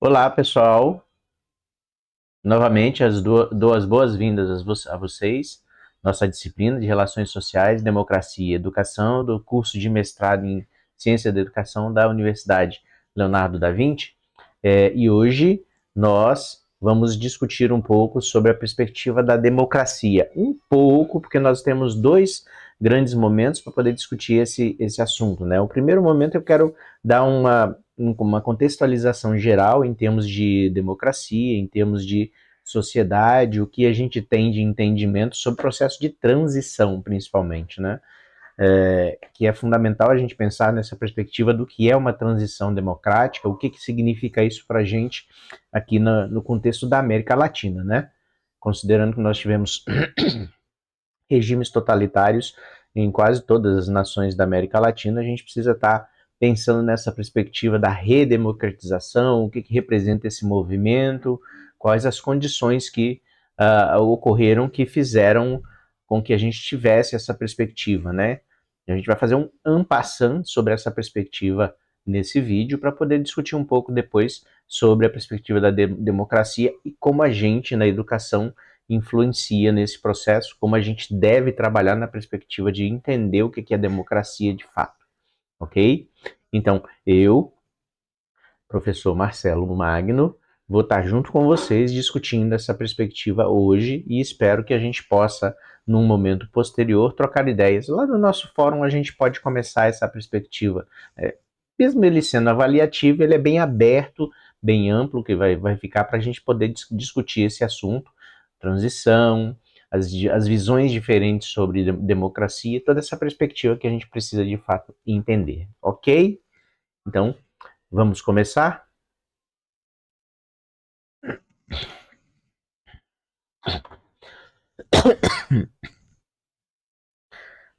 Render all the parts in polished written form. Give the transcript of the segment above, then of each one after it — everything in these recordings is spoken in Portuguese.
Olá, pessoal. Novamente, dou as boas-vindas a vocês. Nossa disciplina de Relações Sociais, Democracia e Educação do curso de mestrado em Ciência da Educação da Universidade Leonardo da Vinci. E hoje nós vamos discutir um pouco sobre a perspectiva da democracia. Um pouco, porque nós temos dois grandes momentos para poder discutir esse assunto, né? O primeiro momento eu quero dar uma contextualização geral em termos de democracia, em termos de sociedade, o que a gente tem de entendimento sobre o processo de transição, principalmente, né? Que é fundamental a gente pensar nessa perspectiva do que é uma transição democrática, o que significa isso para a gente aqui no contexto da América Latina, né? Considerando que nós tivemos regimes totalitários em quase todas as nações da América Latina, a gente precisa estar pensando nessa perspectiva da redemocratização, o que representa esse movimento, quais as condições que ocorreram que fizeram com que a gente tivesse essa perspectiva, né? A gente vai fazer um en passant sobre essa perspectiva nesse vídeo para poder discutir um pouco depois sobre a perspectiva da democracia e como a gente na educação influencia nesse processo, como a gente deve trabalhar na perspectiva de entender o que é democracia de fato, ok? Então, eu, professor Marcelo Magno, vou estar junto com vocês discutindo essa perspectiva hoje e espero que a gente possa, num momento posterior, trocar ideias. Lá no nosso fórum a gente pode começar essa perspectiva. Mesmo ele sendo avaliativo, ele é bem aberto, bem amplo, que vai ficar para a gente poder discutir esse assunto, transição, as visões diferentes sobre democracia, toda essa perspectiva que a gente precisa de fato entender, ok? Então, vamos começar?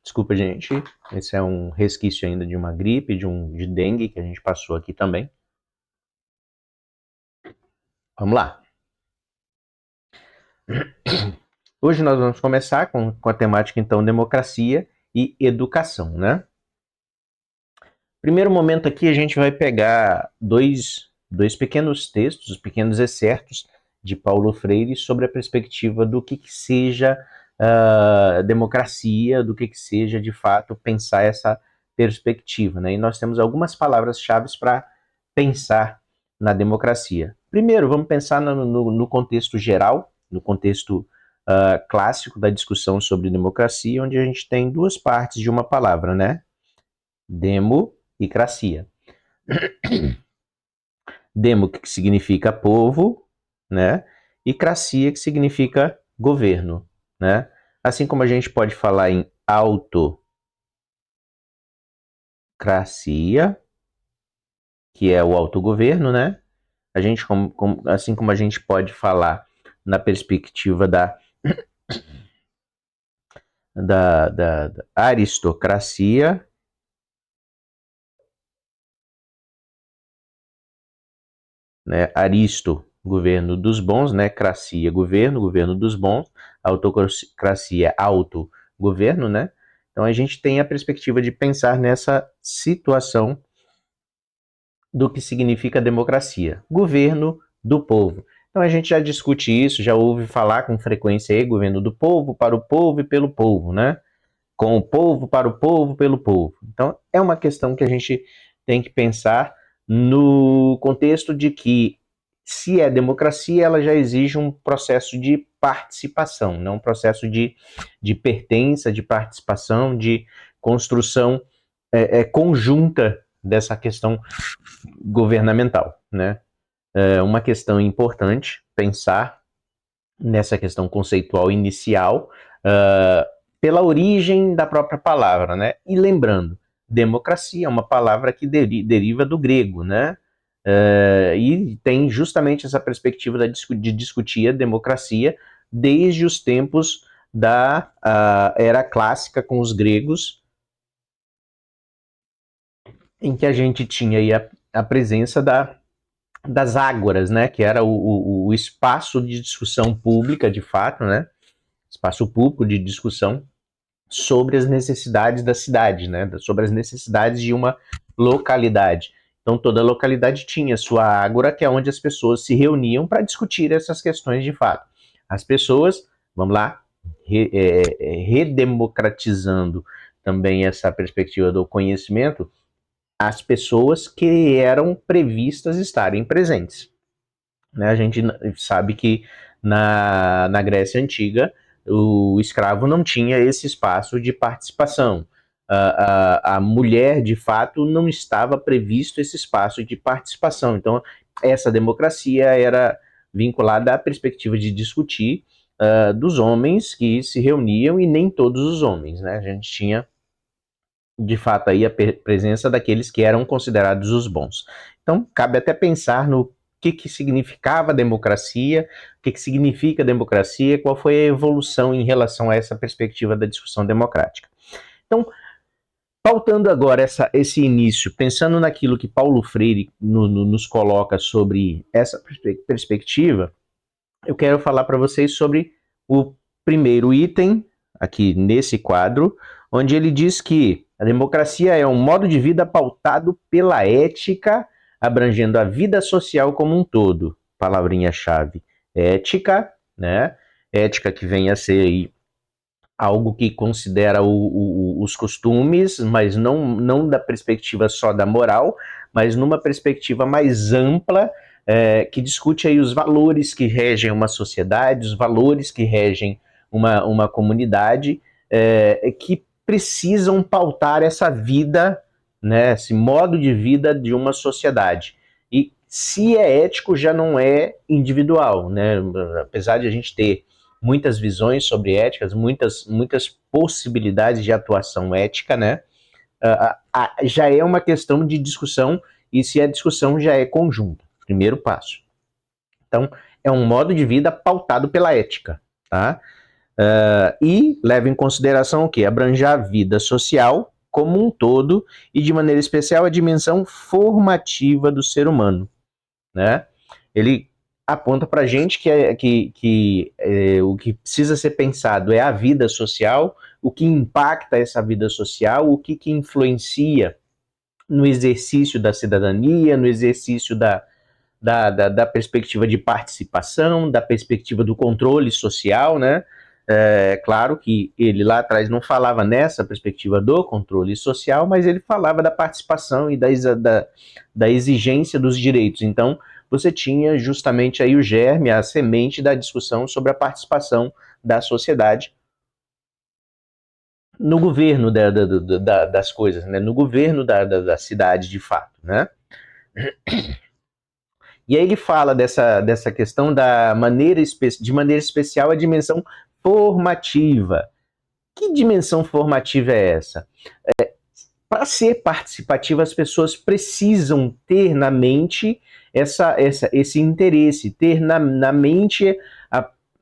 Desculpa, gente, esse é um resquício ainda de uma gripe, de dengue que a gente passou aqui também. Vamos lá. Hoje nós vamos começar com a temática, então, democracia e educação, né? Primeiro momento aqui a gente vai pegar dois pequenos textos, pequenos excertos de Paulo Freire sobre a perspectiva do que seja democracia, do que seja de fato pensar essa perspectiva, né? E nós temos algumas palavras-chave para pensar na democracia. Primeiro, vamos pensar no contexto geral, no contexto clássico da discussão sobre democracia, onde a gente tem duas partes de uma palavra, né? Demo e cracia. Demo, que significa povo, né? E cracia, que significa governo, né? Assim como a gente pode falar em autocracia, que é o autogoverno, né? A gente, assim como a gente pode falar na perspectiva da aristocracia, né? Aristo, governo dos bons, né? Cracia, governo dos bons, autocracia, autogoverno, né? Então a gente tem a perspectiva de pensar nessa situação do que significa democracia, governo do povo. Então a gente já discute isso, já ouve falar com frequência aí, governo do povo, para o povo e pelo povo, né? Com o povo, para o povo, pelo povo. Então é uma questão que a gente tem que pensar no contexto de que, se é democracia, ela já exige um processo de participação, não um processo de pertença, de participação, de construção conjunta dessa questão governamental, né? É uma questão importante pensar nessa questão conceitual inicial pela origem da própria palavra, né? E lembrando, democracia é uma palavra que deriva do grego, né? E tem justamente essa perspectiva de discutir a democracia desde os tempos da era clássica com os gregos, em que a gente tinha aí a presença das ágoras, né? Que era o espaço de discussão pública, de fato, né? Espaço público de discussão sobre as necessidades da cidade, né? Sobre as necessidades de uma localidade. Então toda localidade tinha sua ágora, que é onde as pessoas se reuniam para discutir essas questões de fato. As pessoas, vamos lá, redemocratizando também essa perspectiva do conhecimento, as pessoas que eram previstas estarem presentes. Né? A gente sabe que na Grécia Antiga o escravo não tinha esse espaço de participação. A mulher, de fato, não estava previsto esse espaço de participação. Então, essa democracia era vinculada à perspectiva de discutir dos homens que se reuniam, e nem todos os homens. Né? A gente tinha, de fato, aí a presença daqueles que eram considerados os bons. Então, cabe até pensar no que significava democracia, o que significa democracia, qual foi a evolução em relação a essa perspectiva da discussão democrática. Então, pautando agora esse início, pensando naquilo que Paulo Freire nos coloca sobre essa perspectiva, eu quero falar para vocês sobre o primeiro item, aqui nesse quadro, onde ele diz que a democracia é um modo de vida pautado pela ética, abrangendo a vida social como um todo. Palavrinha-chave, ética, né? Ética que vem a ser aí algo que considera os costumes, mas não da perspectiva só da moral, mas numa perspectiva mais ampla, que discute aí os valores que regem uma sociedade, os valores que regem uma comunidade, que precisam pautar essa vida, né, esse modo de vida de uma sociedade. E se é ético, já não é individual, né? Apesar de a gente ter muitas visões sobre éticas, muitas possibilidades de atuação ética, né? Já é uma questão de discussão, e se a discussão já é conjunta, primeiro passo. Então, é um modo de vida pautado pela ética, tá? E leva em consideração o quê? Abranger a vida social como um todo e, de maneira especial, a dimensão formativa do ser humano, né? Ele aponta para a gente que o que precisa ser pensado é a vida social, o que impacta essa vida social, o que influencia no exercício da cidadania, no exercício da perspectiva de participação, da perspectiva do controle social, né? Claro que ele lá atrás não falava nessa perspectiva do controle social, mas ele falava da participação e da exigência dos direitos. Então, você tinha justamente aí o germe, a semente da discussão sobre a participação da sociedade no governo das coisas, né? No governo da cidade, de fato, né? E aí ele fala dessa questão de maneira especial a dimensão formativa. Que dimensão formativa é essa? Para ser participativa, as pessoas precisam ter na mente esse interesse, ter na mente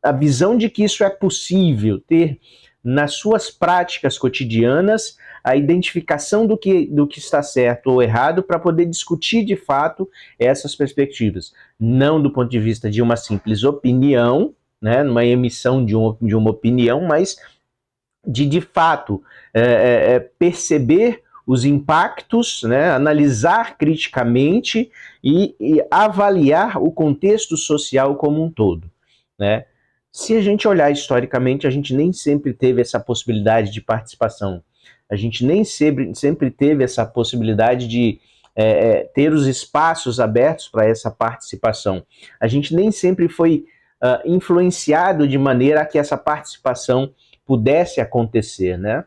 a visão de que isso é possível, ter nas suas práticas cotidianas a identificação do que está certo ou errado, para poder discutir de fato essas perspectivas. Não do ponto de vista de uma simples opinião, né, numa emissão de uma opinião, mas de fato perceber os impactos, né, analisar criticamente e avaliar o contexto social como um todo, né? Se a gente olhar historicamente, a gente nem sempre teve essa possibilidade de participação. A gente nem sempre teve essa possibilidade de ter os espaços abertos para essa participação. A gente nem sempre foi influenciado de maneira a que essa participação pudesse acontecer, né?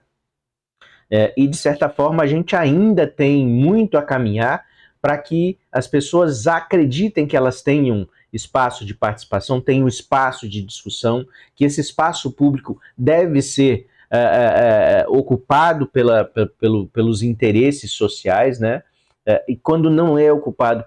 E, de certa forma, a gente ainda tem muito a caminhar para que as pessoas acreditem que elas tenham espaço de participação, tenham espaço de discussão, que esse espaço público deve ser ocupado pelos interesses sociais, né? E quando não é ocupado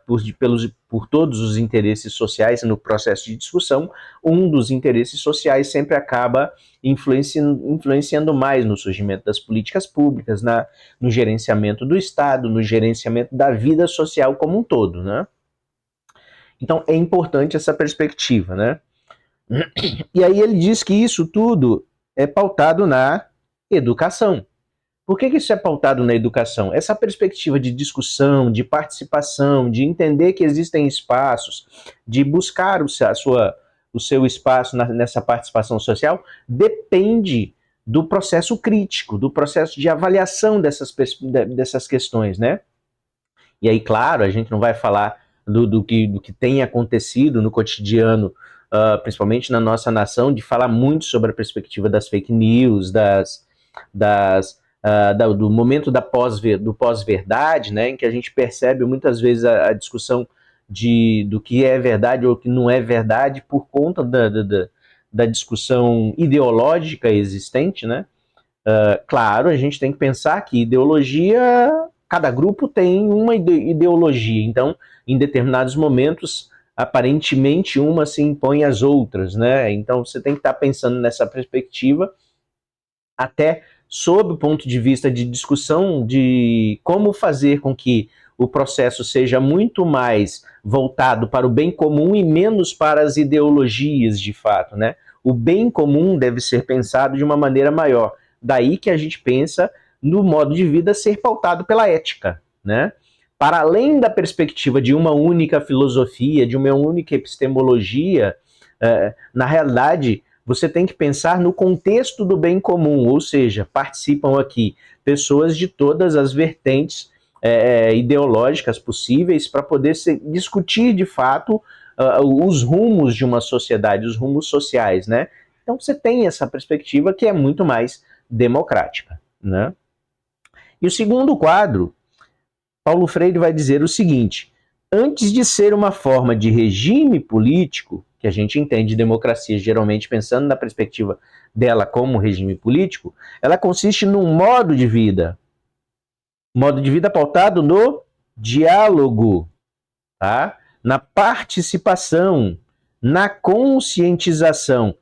por todos os interesses sociais no processo de discussão, um dos interesses sociais sempre acaba influenciando mais no surgimento das políticas públicas, no gerenciamento do Estado, no gerenciamento da vida social como um todo, né? Então é importante essa perspectiva, né? E aí ele diz que isso tudo é pautado na educação. Por que isso é pautado na educação? Essa perspectiva de discussão, de participação, de entender que existem espaços, de buscar o seu espaço nessa participação social, depende do processo crítico, do processo de avaliação dessas questões, né? E aí, claro, a gente não vai falar do que tem acontecido no cotidiano, principalmente na nossa nação, de falar muito sobre a perspectiva das fake news, do momento do pós-verdade, né, em que a gente percebe muitas vezes a discussão do que é verdade ou que não é verdade por conta da discussão ideológica existente, né? Claro, a gente tem que pensar que ideologia, cada grupo tem uma ideologia, então, em determinados momentos, aparentemente uma se impõe às outras, né? Então, você tem que estar pensando nessa perspectiva, até sob o ponto de vista de discussão de como fazer com que o processo seja muito mais voltado para o bem comum e menos para as ideologias, de fato, né? O bem comum deve ser pensado de uma maneira maior. Daí que a gente pensa no modo de vida ser pautado pela ética, né? Para além da perspectiva de uma única filosofia, de uma única epistemologia, na realidade, você tem que pensar no contexto do bem comum, ou seja, participam aqui pessoas de todas as vertentes ideológicas possíveis para poder discutir de fato os rumos de uma sociedade, os rumos sociais, né? Então você tem essa perspectiva que é muito mais democrática, né? E o segundo quadro, Paulo Freire vai dizer o seguinte: antes de ser uma forma de regime político, que a gente entende democracia geralmente pensando na perspectiva dela como regime político, ela consiste num modo de vida pautado no diálogo, tá? Na participação, na conscientização.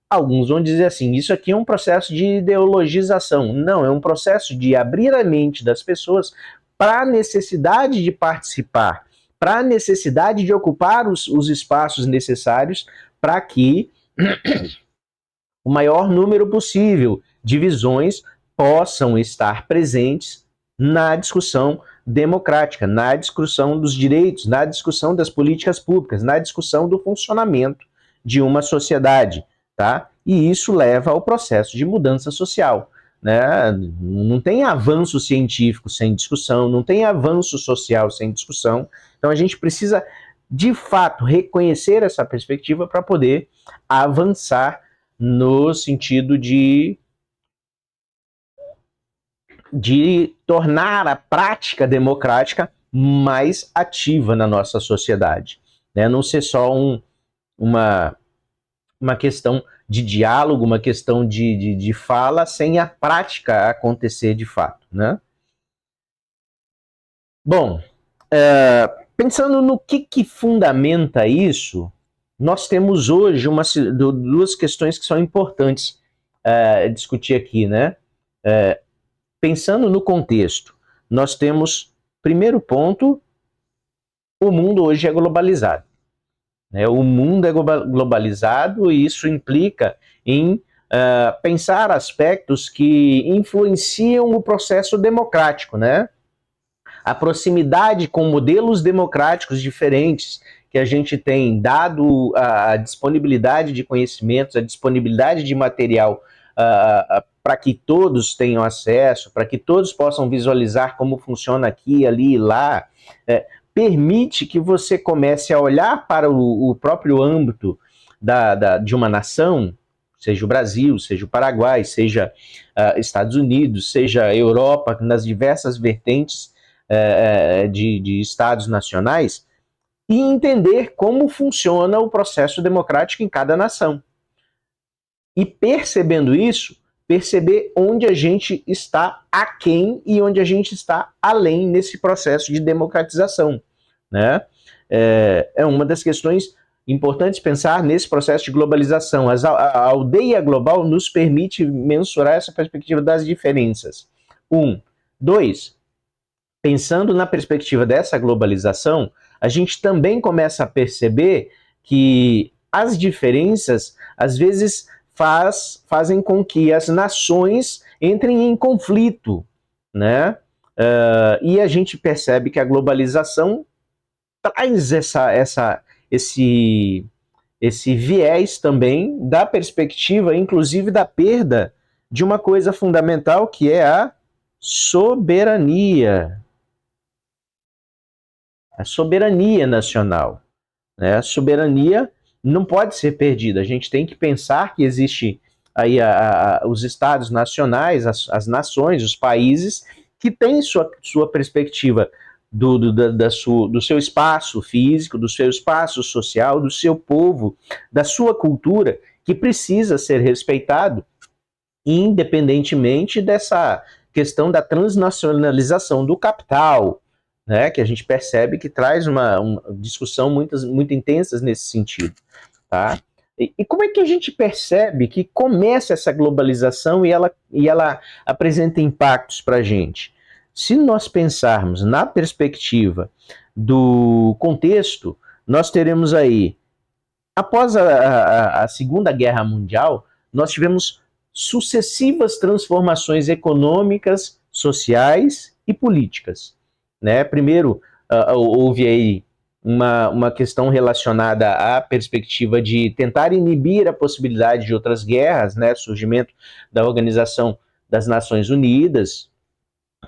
Alguns vão dizer assim, isso aqui é um processo de ideologização. Não, é um processo de abrir a mente das pessoas para a necessidade de participar, para a necessidade de ocupar os espaços necessários para que o maior número possível de visões possam estar presentes na discussão democrática, na discussão dos direitos, na discussão das políticas públicas, na discussão do funcionamento de uma sociedade, tá? E isso leva ao processo de mudança social, né? Não tem avanço científico sem discussão, não tem avanço social sem discussão. Então a gente precisa, de fato, reconhecer essa perspectiva para poder avançar no sentido de tornar a prática democrática mais ativa na nossa sociedade, né? Não ser só uma questão de diálogo, uma questão de fala, sem a prática acontecer de fato, né? Bom, pensando no que fundamenta isso, nós temos hoje duas questões que são importantes discutir aqui, né? Pensando no contexto, nós temos, primeiro ponto, o mundo hoje é globalizado. O mundo é globalizado e isso implica em pensar aspectos que influenciam o processo democrático, né? A proximidade com modelos democráticos diferentes que a gente tem, dado a disponibilidade de conhecimentos, a disponibilidade de material para que todos tenham acesso, para que todos possam visualizar como funciona aqui, ali e lá, permite que você comece a olhar para o próprio âmbito de uma nação, seja o Brasil, seja o Paraguai, seja Estados Unidos, seja Europa, nas diversas vertentes de estados nacionais, e entender como funciona o processo democrático em cada nação. E percebendo isso, perceber onde a gente está aquém e onde a gente está além nesse processo de democratização, né? É uma das questões importantes pensar nesse processo de globalização. A aldeia global nos permite mensurar essa perspectiva das diferenças. 2, pensando na perspectiva dessa globalização, a gente também começa a perceber que as diferenças, às vezes, fazem com que as nações entrem em conflito, né? E a gente percebe que a globalização traz esse viés também da perspectiva, inclusive da perda de uma coisa fundamental, que é a soberania. A soberania nacional, né? A soberania não pode ser perdida. A gente tem que pensar que existe aí os estados nacionais, as nações, os países que têm sua perspectiva do seu espaço físico, do seu espaço social, do seu povo, da sua cultura, que precisa ser respeitado, independentemente dessa questão da transnacionalização do capital, né, que a gente percebe que traz uma discussão muito intensas nesse sentido. Tá? E como é que a gente percebe que começa essa globalização e ela apresenta impactos para a gente? Se nós pensarmos na perspectiva do contexto, nós teremos aí, após a Segunda Guerra Mundial, nós tivemos sucessivas transformações econômicas, sociais e políticas. Né? Primeiro, houve aí uma questão relacionada à perspectiva de tentar inibir a possibilidade de outras guerras, né? Surgimento da Organização das Nações Unidas,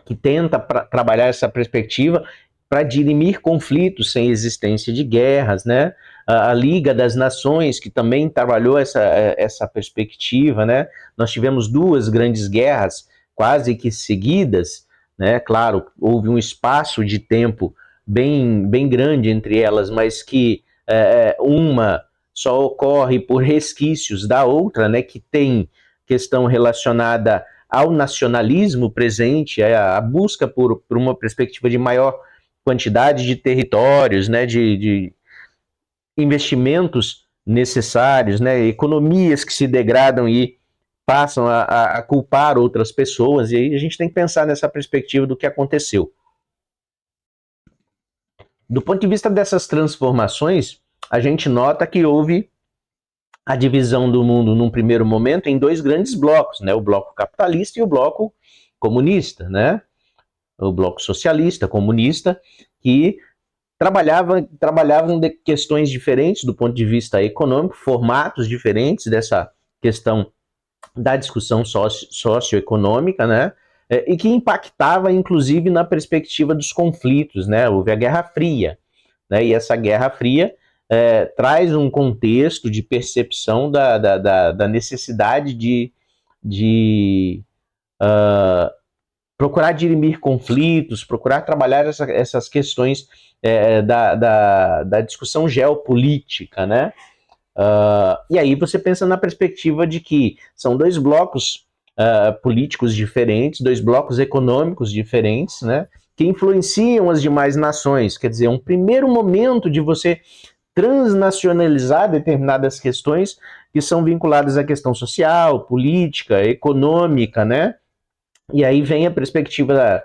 que tenta trabalhar essa perspectiva para dirimir conflitos sem existência de guerras, né? A Liga das Nações, que também trabalhou essa perspectiva, né? Nós tivemos duas grandes guerras quase que seguidas, né? Claro, houve um espaço de tempo bem grande entre elas, mas que uma só ocorre por resquícios da outra, né? Que tem questão relacionada ao nacionalismo presente, a busca por uma perspectiva de maior quantidade de territórios, né, de investimentos necessários, né, economias que se degradam e passam a culpar outras pessoas, e aí a gente tem que pensar nessa perspectiva do que aconteceu. Do ponto de vista dessas transformações, a gente nota que houve a divisão do mundo num primeiro momento em dois grandes blocos, né, o bloco capitalista e o bloco comunista, né, o bloco socialista, comunista, que trabalhavam de questões diferentes do ponto de vista econômico, formatos diferentes dessa questão da discussão socioeconômica, né? E que impactava, inclusive, na perspectiva dos conflitos, né? Houve a Guerra Fria, né? E essa Guerra Fria traz um contexto de percepção da necessidade de procurar dirimir conflitos, procurar trabalhar essas questões da discussão geopolítica, né? E aí você pensa na perspectiva de que são dois blocos políticos diferentes, dois blocos econômicos diferentes, né? Que influenciam as demais nações. Quer dizer, um primeiro momento de você transnacionalizar determinadas questões que são vinculadas à questão social, política, econômica, né? E aí vem a perspectiva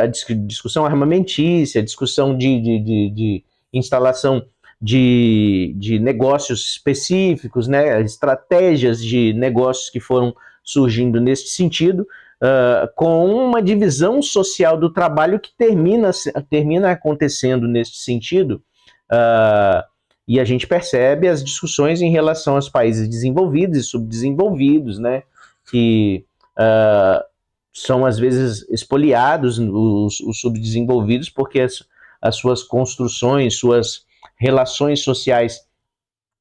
a discussão armamentícia, a discussão de instalação de negócios específicos, né, estratégias de negócios que foram surgindo nesse sentido, com uma divisão social do trabalho que termina acontecendo nesse sentido, e a gente percebe as discussões em relação aos países desenvolvidos e subdesenvolvidos, né, que são às vezes expoliados os subdesenvolvidos porque as suas construções, suas relações sociais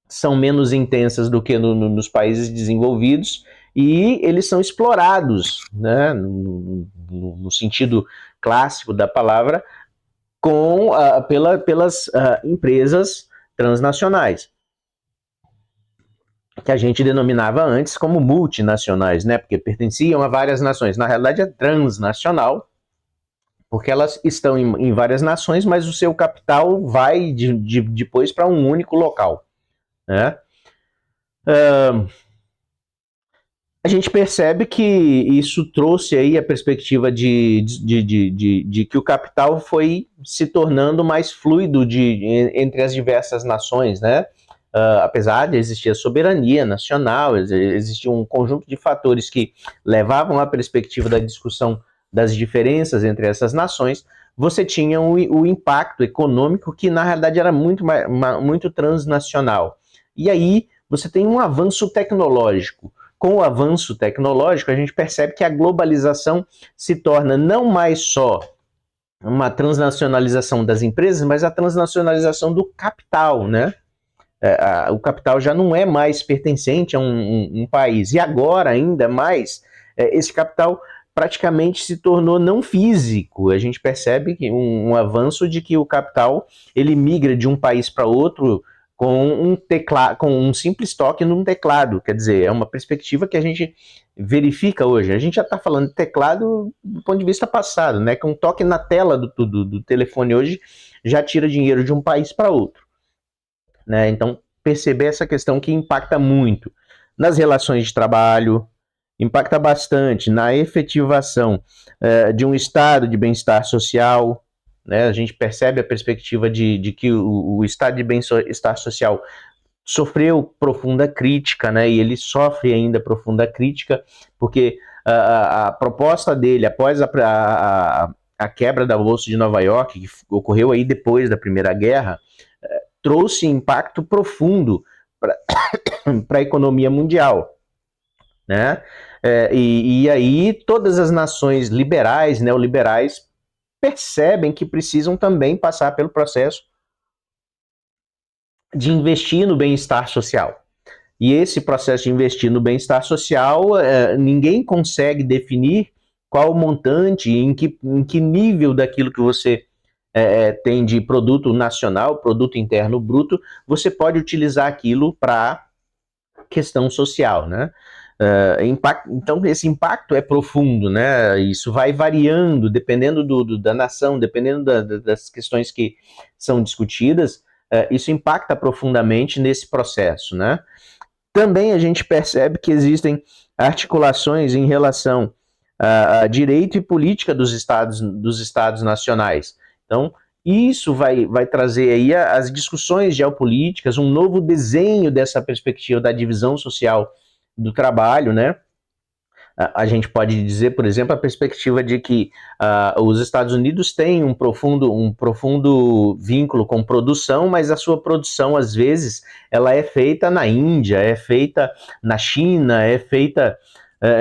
são menos intensas do que nos países desenvolvidos e eles são explorados, né, no sentido clássico da palavra, pelas empresas transnacionais, que a gente denominava antes como multinacionais, né, porque pertenciam a várias nações. Na realidade é transnacional, porque elas estão em várias nações, mas o seu capital vai depois para um único local, né? A gente percebe que isso trouxe aí a perspectiva de que o capital foi se tornando mais fluido entre as diversas nações, né? Apesar de existir a soberania nacional, existia um conjunto de fatores que levavam à perspectiva da discussão das diferenças entre essas nações, você tinha o impacto econômico que, na realidade, era muito transnacional. E aí você tem um avanço tecnológico. Com o avanço tecnológico, a gente percebe que a globalização se torna não mais só uma transnacionalização das empresas, mas a transnacionalização do capital, né? O capital já não é mais pertencente a um país. E agora, ainda mais, esse capital praticamente se tornou não físico. A gente percebe que um avanço de que o capital ele migra de um país para outro com um simples toque num teclado. Quer dizer, é uma perspectiva que a gente verifica hoje. A gente já está falando de teclado do ponto de vista passado, né? Que um toque na tela do telefone hoje já tira dinheiro de um país para outro. Né? Então, perceber essa questão que impacta muito nas relações de trabalho, impacta bastante na efetivação de um estado de bem-estar social. Né? A gente percebe a perspectiva de que o estado de bem-estar social sofreu profunda crítica, né? E ele sofre ainda profunda crítica, porque a proposta dele, após a quebra da Bolsa de Nova York, que ocorreu aí depois da Primeira Guerra, trouxe impacto profundo para a economia mundial. Né? E aí todas as nações liberais, neoliberais, percebem que precisam também passar pelo processo de investir no bem-estar social. E esse processo de investir no bem-estar social, ninguém consegue definir qual o montante, em que nível daquilo que você tem de produto nacional, produto interno bruto, você pode utilizar aquilo para questão social, né? Então, esse impacto é profundo, né? Isso vai variando, dependendo da nação, dependendo das questões que são discutidas, isso impacta profundamente nesse processo, né? Também a gente percebe que existem articulações em relação a direito e política dos estados nacionais. Então, isso vai trazer aí as discussões geopolíticas, um novo desenho dessa perspectiva da divisão social do trabalho, né? A gente pode dizer, por exemplo, a perspectiva de que os Estados Unidos têm um profundo vínculo com produção, mas a sua produção, às vezes, ela é feita na Índia, é feita na China, é feita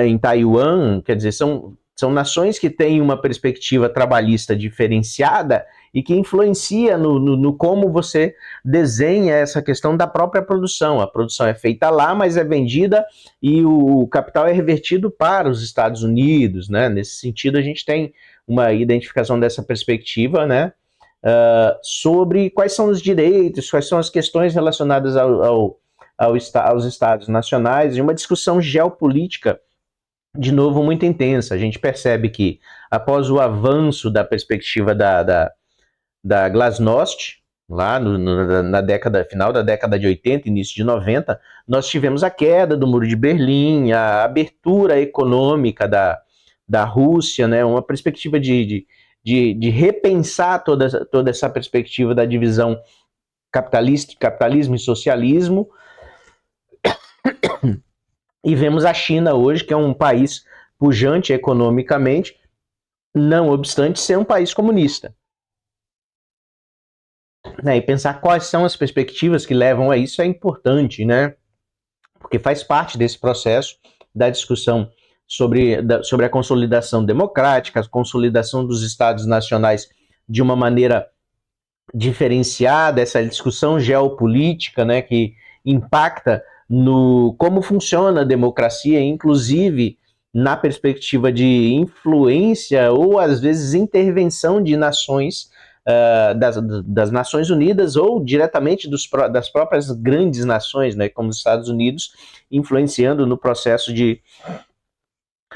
em Taiwan, quer dizer, são nações que têm uma perspectiva trabalhista diferenciada e que influencia no como você desenha essa questão da própria produção. A produção é feita lá, mas é vendida e o capital é revertido para os Estados Unidos, né? Nesse sentido, a gente tem uma identificação dessa perspectiva, né? Sobre quais são os direitos, quais são as questões relacionadas aos Estados nacionais e uma discussão geopolítica de novo muito intensa. A gente percebe que após o avanço da perspectiva da Glasnost, lá na final da década de 80, início de 90, nós tivemos a queda do Muro de Berlim, a abertura econômica da Rússia, né, uma perspectiva de repensar toda essa perspectiva da divisão capitalismo e socialismo. E vemos a China hoje, que é um país pujante economicamente, não obstante ser um país comunista. E pensar quais são as perspectivas que levam a isso é importante, né? Porque faz parte desse processo da discussão sobre a consolidação democrática, a consolidação dos estados nacionais de uma maneira diferenciada, essa discussão geopolítica, né, que impacta no como funciona a democracia, inclusive na perspectiva de influência ou às vezes intervenção de nações das Nações Unidas ou diretamente das próprias grandes nações, né, como os Estados Unidos, influenciando no processo de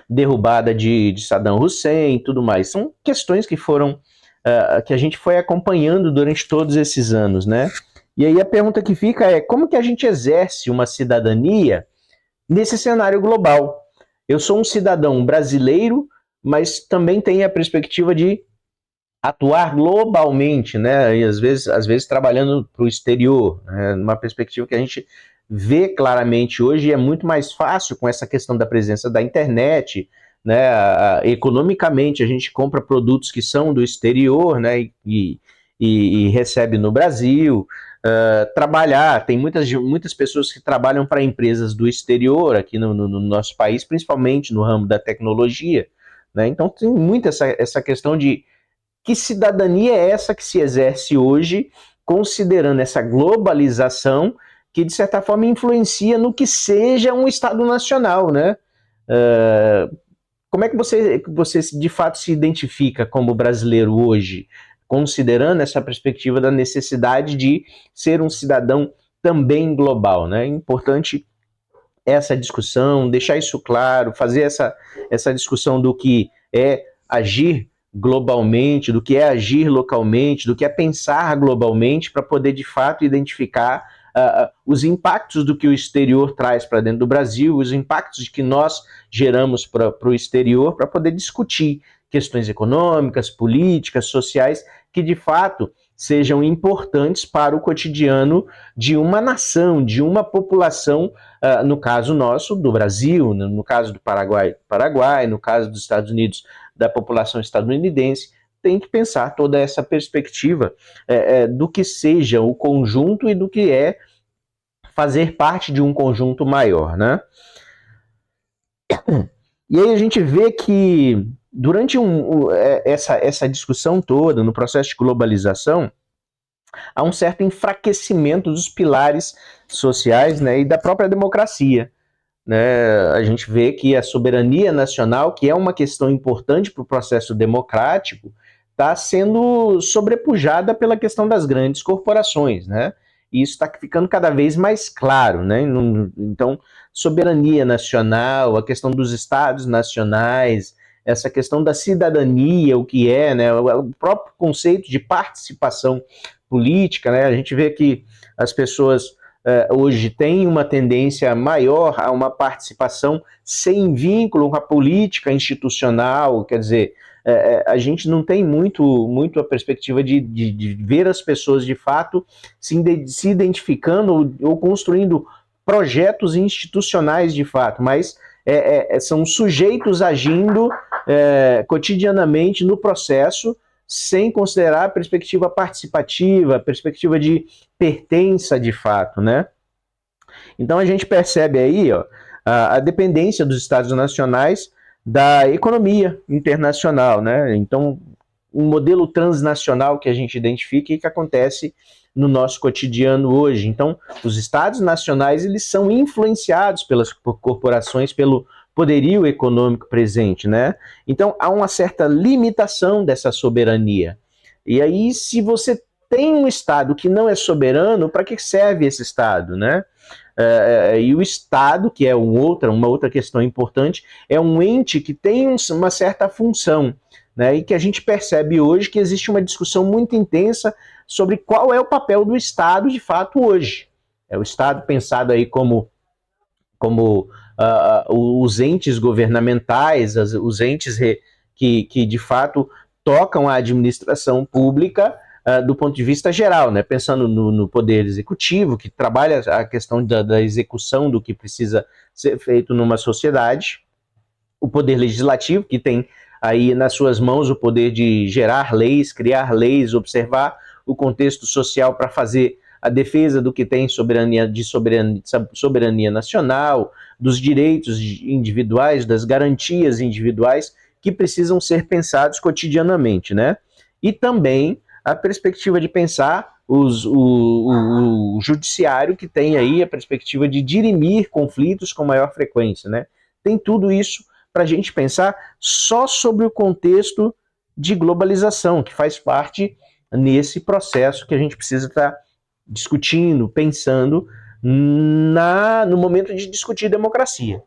derrubada de Saddam Hussein e tudo mais. São questões que foram que a gente foi acompanhando durante todos esses anos, né? E aí a pergunta que fica é como que a gente exerce uma cidadania nesse cenário global? Eu sou um cidadão brasileiro, mas também tenho a perspectiva de atuar globalmente, né? E às vezes trabalhando para o exterior, né? Numa perspectiva que a gente vê claramente hoje, é muito mais fácil com essa questão da presença da internet, né? Economicamente, a gente compra produtos que são do exterior, né? E recebe no Brasil. Trabalhar, tem muitas pessoas que trabalham para empresas do exterior aqui no nosso país, principalmente no ramo da tecnologia, né? Então tem muito essa questão de que cidadania é essa que se exerce hoje, considerando essa globalização que, de certa forma, influencia no que seja um Estado nacional, né? Como é que você de fato se identifica como brasileiro hoje, considerando essa perspectiva da necessidade de ser um cidadão também global, né? É importante essa discussão, deixar isso claro, fazer essa discussão do que é agir globalmente, do que é agir localmente, do que é pensar globalmente, para poder de fato identificar os impactos do que o exterior traz para dentro do Brasil, os impactos que nós geramos para o exterior, para poder discutir questões econômicas, políticas, sociais, que de fato sejam importantes para o cotidiano de uma nação, de uma população, no caso nosso, do Brasil, no caso do Paraguai, no caso dos Estados Unidos, da população estadunidense. Tem que pensar toda essa perspectiva do que seja o conjunto e do que é fazer parte de um conjunto maior, né? E aí a gente vê que durante essa discussão toda, no processo de globalização, há um certo enfraquecimento dos pilares sociais, né, e da própria democracia. Né? A gente vê que a soberania nacional, que é uma questão importante para o processo democrático, está sendo sobrepujada pela questão das grandes corporações, né? E isso está ficando cada vez mais claro, né? Então, soberania nacional, a questão dos estados nacionais, essa questão da cidadania, o que é, né? O próprio conceito de participação política, né? A gente vê que as pessoas hoje têm uma tendência maior a uma participação sem vínculo com a política institucional, quer dizer, a gente não tem muito a perspectiva de ver as pessoas de fato se identificando ou construindo projetos institucionais de fato, mas são sujeitos agindo cotidianamente no processo, sem considerar a perspectiva participativa, a perspectiva de pertença de fato, né? Então a gente percebe aí, ó, a dependência dos estados nacionais da economia internacional, né? Então, um modelo transnacional que a gente identifica e que acontece no nosso cotidiano hoje. Então, os estados nacionais, eles são influenciados pelas corporações, pelo poderio econômico presente, né? Então, há uma certa limitação dessa soberania. E aí, se você tem um estado que não é soberano, para que serve esse estado, né? E o Estado, que é uma outra questão importante, é um ente que tem uma certa função, né, e que a gente percebe hoje que existe uma discussão muito intensa sobre qual é o papel do Estado de fato hoje. É o Estado pensado aí como os entes governamentais, os entes que de fato tocam a administração pública, do ponto de vista geral, né? Pensando no poder executivo, que trabalha a questão da execução do que precisa ser feito numa sociedade, o poder legislativo, que tem aí nas suas mãos o poder de gerar leis, criar leis, observar o contexto social para fazer a defesa do que tem soberania nacional, dos direitos individuais, das garantias individuais que precisam ser pensados cotidianamente, né? E também a perspectiva de pensar o judiciário, que tem aí a perspectiva de dirimir conflitos com maior frequência, né? Tem tudo isso para a gente pensar só sobre o contexto de globalização, que faz parte nesse processo que a gente precisa estar discutindo, pensando no momento de discutir democracia.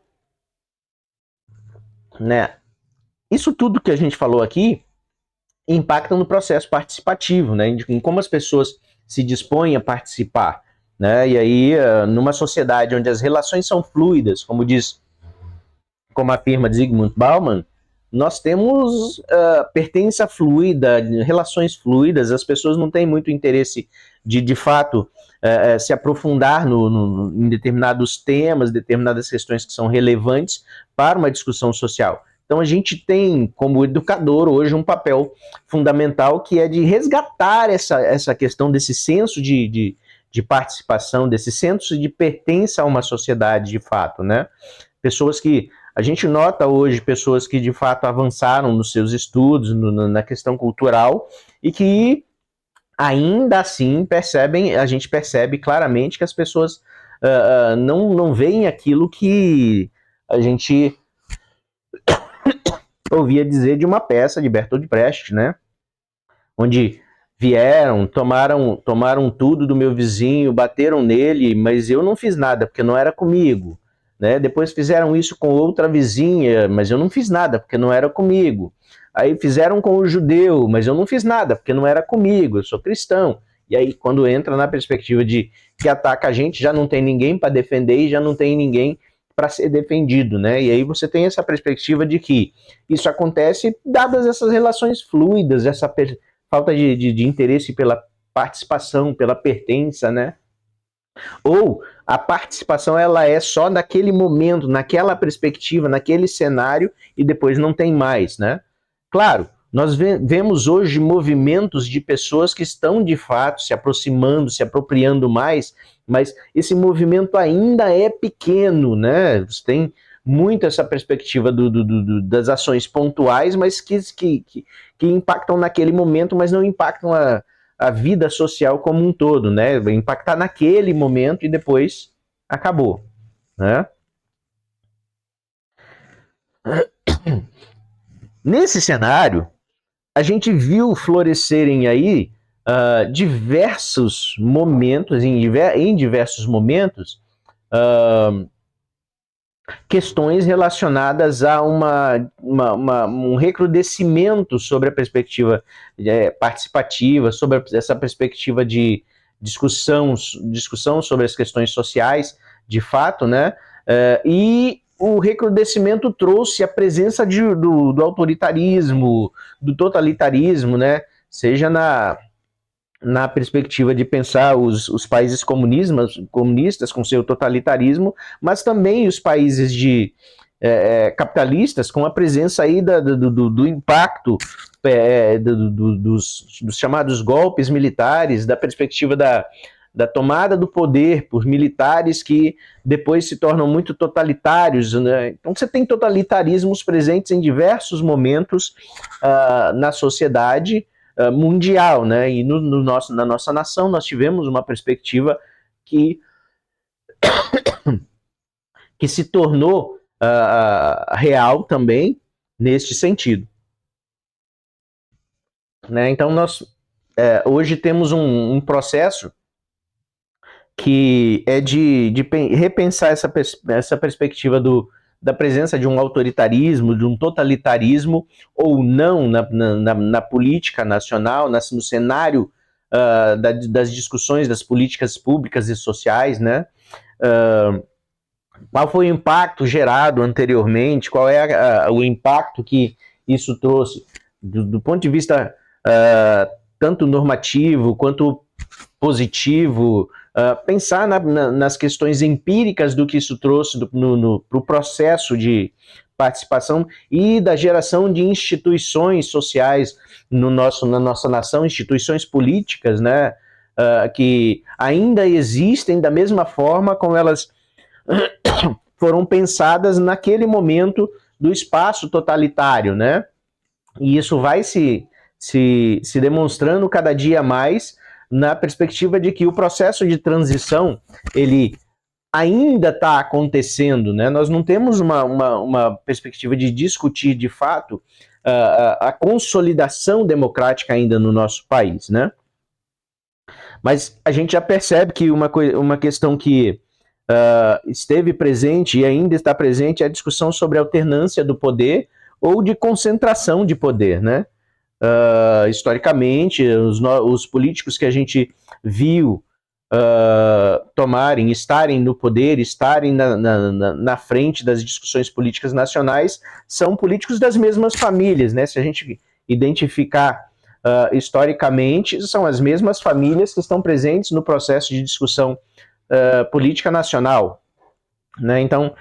Né? Isso tudo que a gente falou aqui impacta no processo participativo, né? Em como as pessoas se dispõem a participar, né? E aí, numa sociedade onde as relações são fluidas, como afirma Zygmunt Bauman, nós temos pertença fluida, relações fluidas, as pessoas não têm muito interesse de fato, se aprofundar em determinados temas, determinadas questões que são relevantes para uma discussão social. Então a gente tem, como educador, hoje um papel fundamental que é de resgatar essa questão desse senso de participação, desse senso de pertença a uma sociedade de fato, né? Pessoas que a gente nota hoje, pessoas que de fato avançaram nos seus estudos, na questão cultural, e que ainda assim a gente percebe claramente que as pessoas não veem aquilo que a gente ouvia dizer de uma peça de Bertolt Brecht, né? Onde vieram, tomaram tudo do meu vizinho, bateram nele, mas eu não fiz nada, porque não era comigo. Né? Depois fizeram isso com outra vizinha, mas eu não fiz nada, porque não era comigo. Aí fizeram com o judeu, mas eu não fiz nada, porque não era comigo, eu sou cristão. E aí, quando entra na perspectiva de que ataca a gente, já não tem ninguém para defender e já não tem ninguém para ser defendido, né? E aí você tem essa perspectiva de que isso acontece dadas essas relações fluidas, essa falta de interesse pela participação, pela pertença, né? Ou a participação ela é só naquele momento, naquela perspectiva, naquele cenário e depois não tem mais, né? Claro, nós vemos hoje movimentos de pessoas que estão de fato se aproximando, se apropriando mais, mas esse movimento ainda é pequeno, né? Você tem muito essa perspectiva das ações pontuais, mas que impactam naquele momento, mas não impactam a vida social como um todo, né? Vai impactar naquele momento e depois acabou, né? Nesse cenário, a gente viu florescerem aí diversos momentos, em diversos momentos, questões relacionadas a um recrudescimento sobre a perspectiva participativa, sobre essa perspectiva de discussão sobre as questões sociais, de fato, né? E o recrudescimento trouxe a presença do autoritarismo, do totalitarismo, né? Seja na perspectiva de pensar os países comunistas com seu totalitarismo, mas também os países capitalistas com a presença aí do impacto dos chamados golpes militares, da perspectiva da tomada do poder por militares que depois se tornam muito totalitários, né? Então você tem totalitarismos presentes em diversos momentos na sociedade mundial, né? E na nossa nação nós tivemos uma perspectiva que se tornou real também neste sentido. Né? Então nós hoje temos um processo que é de repensar essa perspectiva da presença de um autoritarismo, de um totalitarismo, ou não na política nacional, no cenário das discussões das políticas públicas e sociais, né? Qual foi o impacto gerado anteriormente, qual é o impacto que isso trouxe, do ponto de vista tanto normativo quanto positivo, pensar nas questões empíricas do que isso trouxe para o processo de participação e da geração de instituições sociais na nossa nação, instituições políticas, né, que ainda existem da mesma forma como elas foram pensadas naquele momento do espaço totalitário, né? E isso vai se demonstrando cada dia mais na perspectiva de que o processo de transição, ele ainda está acontecendo, né? Nós não temos uma perspectiva de discutir, de fato, a consolidação democrática ainda no nosso país, né? Mas a gente já percebe que uma questão que esteve presente e ainda está presente é a discussão sobre a alternância do poder ou de concentração de poder, né? Historicamente, os políticos que a gente viu estarem no poder, estarem na frente das discussões políticas nacionais, são políticos das mesmas famílias, né? Se a gente identificar historicamente, são as mesmas famílias que estão presentes no processo de discussão política nacional, né? Então,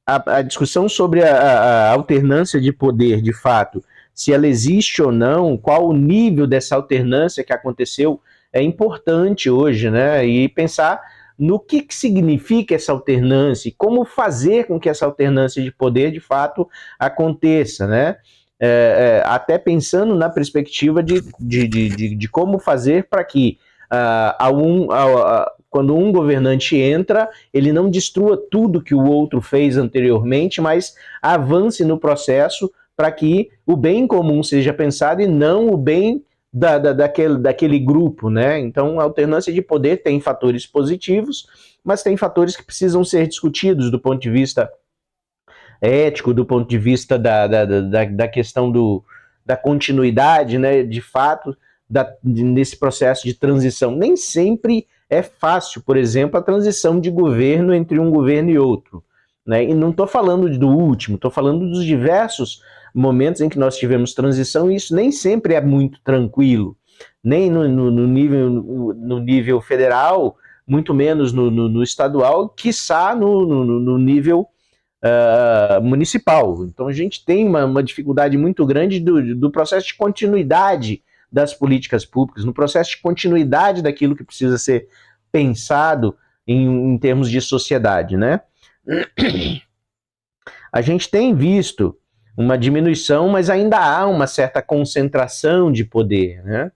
a discussão sobre a alternância de poder, de fato, se ela existe ou não, qual o nível dessa alternância que aconteceu, é importante hoje, né? E pensar no que significa essa alternância e como fazer com que essa alternância de poder, de fato, aconteça, né? Até pensando na perspectiva de como fazer para que quando um governante entra, ele não destrua tudo que o outro fez anteriormente, mas avance no processo para que o bem comum seja pensado e não o bem daquele grupo, né? Então, a alternância de poder tem fatores positivos, mas tem fatores que precisam ser discutidos do ponto de vista ético, do ponto de vista da questão da continuidade, né? De fato, nesse processo de transição. Nem sempre é fácil, por exemplo, a transição de governo entre um governo e outro, né? E não estou falando do último, estou falando dos diversos momentos em que nós tivemos transição, e isso nem sempre é muito tranquilo, nem no nível federal, muito menos no estadual, quiçá no nível municipal. Então a gente tem uma dificuldade muito grande do processo de continuidade das políticas públicas, no processo de continuidade daquilo que precisa ser pensado em termos de sociedade, né? A gente tem visto uma diminuição, mas ainda há uma certa concentração de poder, né?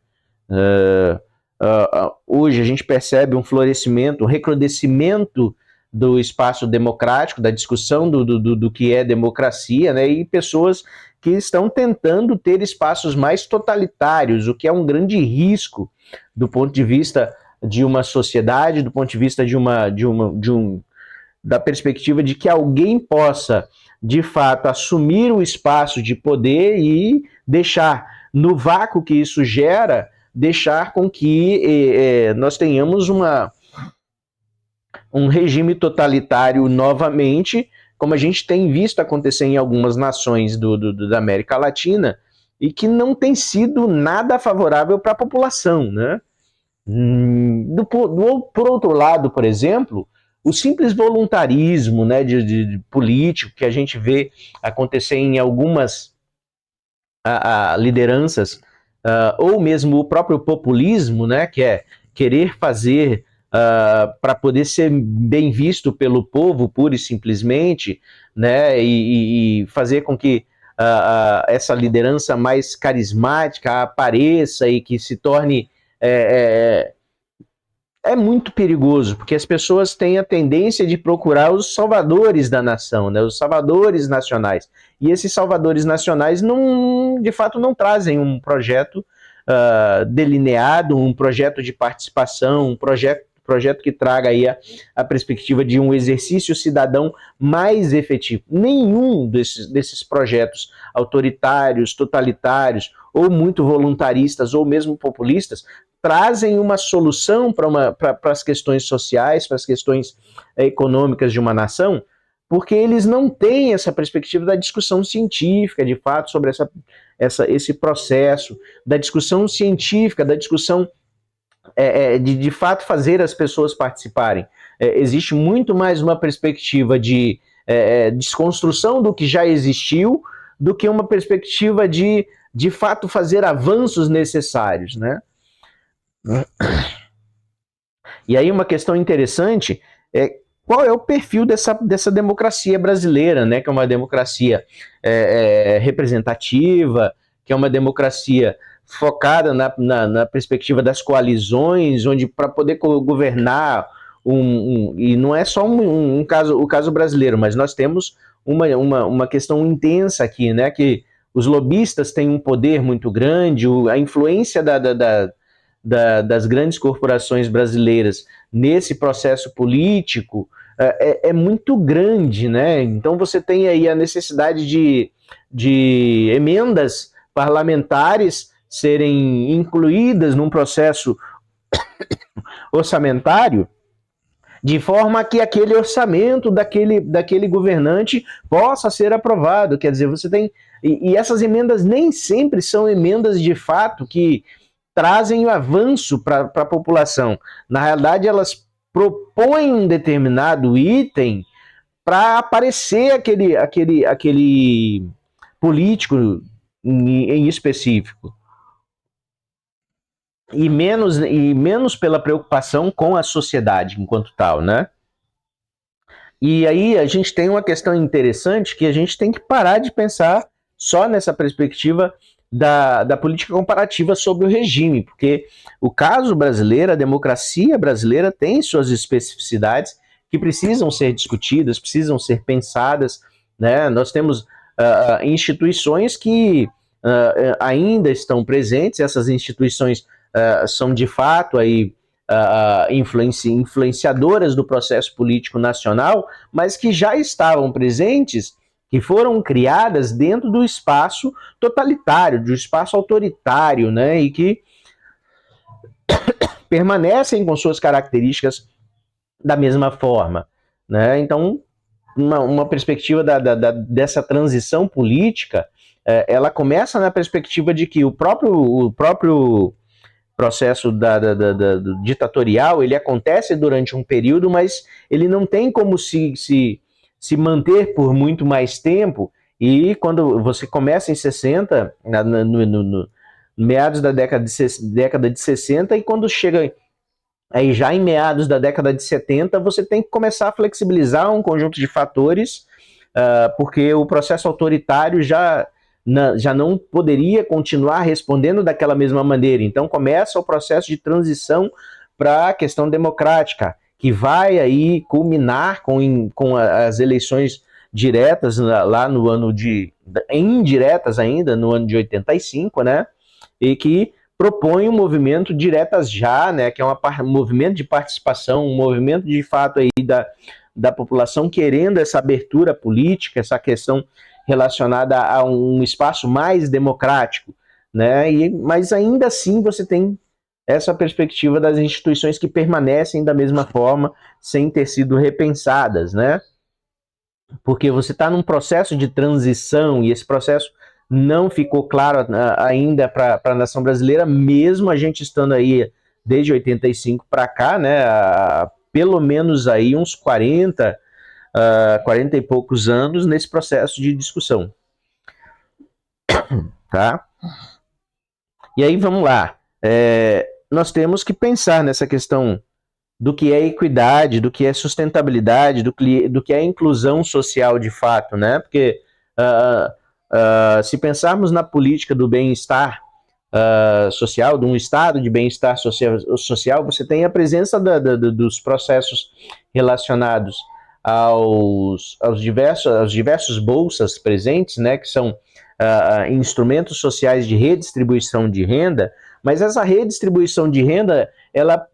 Hoje a gente percebe um florescimento, um recrudescimento do espaço democrático, da discussão do que é democracia, né? E pessoas que estão tentando ter espaços mais totalitários, o que é um grande risco do ponto de vista de uma sociedade, do ponto de vista da perspectiva de que alguém possa, de fato, assumir o espaço de poder e deixar, no vácuo que isso gera, deixar com que nós tenhamos um regime totalitário novamente, como a gente tem visto acontecer em algumas nações da América Latina, e que não tem sido nada favorável para a população, né? Por outro lado, por exemplo, o simples voluntarismo, né, de político que a gente vê acontecer em algumas lideranças, ou mesmo o próprio populismo, né, que é querer fazer para poder ser bem visto pelo povo, pura e simplesmente, né, e fazer com que essa liderança mais carismática apareça e que se torne é muito perigoso, porque as pessoas têm a tendência de procurar os salvadores da nação, né, os salvadores nacionais. E esses salvadores nacionais, não, de fato, não trazem um projeto delineado, um projeto de participação, um projeto que traga aí a perspectiva de um exercício cidadão mais efetivo. Nenhum desses projetos autoritários, totalitários, ou muito voluntaristas, ou mesmo populistas, trazem uma solução para as questões sociais, para as questões econômicas de uma nação, porque eles não têm essa perspectiva da discussão científica, de fato, sobre esse processo, da discussão científica, da discussão de fato fazer as pessoas participarem. Existe muito mais uma perspectiva de desconstrução do que já existiu, do que uma perspectiva de fato fazer avanços necessários, né? E aí uma questão interessante é qual é o perfil dessa democracia brasileira, né? Que é uma democracia representativa, que é uma democracia focada na perspectiva das coalizões, onde para poder governar e não é só o caso brasileiro, mas nós temos uma questão intensa aqui, né? Que os lobistas têm um poder muito grande, a influência das grandes corporações brasileiras nesse processo político é muito grande, né? Então você tem aí a necessidade de emendas parlamentares serem incluídas num processo orçamentário, de forma que aquele orçamento daquele governante possa ser aprovado. Quer dizer, você tem... E essas emendas nem sempre são emendas de fato que trazem o avanço para a população. Na realidade, elas propõem um determinado item para aparecer aquele político em específico. E menos pela preocupação com a sociedade enquanto tal, né? E aí a gente tem uma questão interessante que a gente tem que parar de pensar só nessa perspectiva da política comparativa sobre o regime, porque o caso brasileiro, a democracia brasileira tem suas especificidades que precisam ser discutidas, precisam ser pensadas, né? Nós temos instituições que ainda estão presentes, essas instituições são de fato aí influenciadoras do processo político nacional, mas que já estavam presentes, que foram criadas dentro do espaço totalitário, do espaço autoritário, né, e que permanecem com suas características da mesma forma, né? Então, uma perspectiva dessa transição política, ela começa na perspectiva de que o próprio processo do ditatorial, ele acontece durante um período, mas ele não tem como se manter por muito mais tempo, e quando você começa em 60, no meados da década de 60, e quando chega aí já em meados da década de 70, você tem que começar a flexibilizar um conjunto de fatores, porque o processo autoritário já não poderia continuar respondendo daquela mesma maneira. Então começa o processo de transição para a questão democrática, que vai aí culminar com as eleições diretas lá no ano indiretas ainda, no ano de 85, né? E que propõe um movimento diretas já, né? Que é um movimento de participação, um movimento de fato aí da população querendo essa abertura política, essa questão relacionada a um espaço mais democrático, né? Mas ainda assim você tem essa perspectiva das instituições que permanecem da mesma forma, sem ter sido repensadas, né? Porque você está num processo de transição e esse processo não ficou claro ainda para a nação brasileira, mesmo a gente estando aí desde 85 para cá, né? Pelo menos aí uns 40 e poucos anos nesse processo de discussão, tá? E aí vamos lá, nós temos que pensar nessa questão do que é equidade, do que é sustentabilidade, do que é inclusão social de fato, né? Porque se pensarmos na política do bem-estar social, de um estado de bem-estar social, você tem a presença dos processos relacionados aos diversos bolsas presentes, né, que são instrumentos sociais de redistribuição de renda, mas essa redistribuição de renda, ela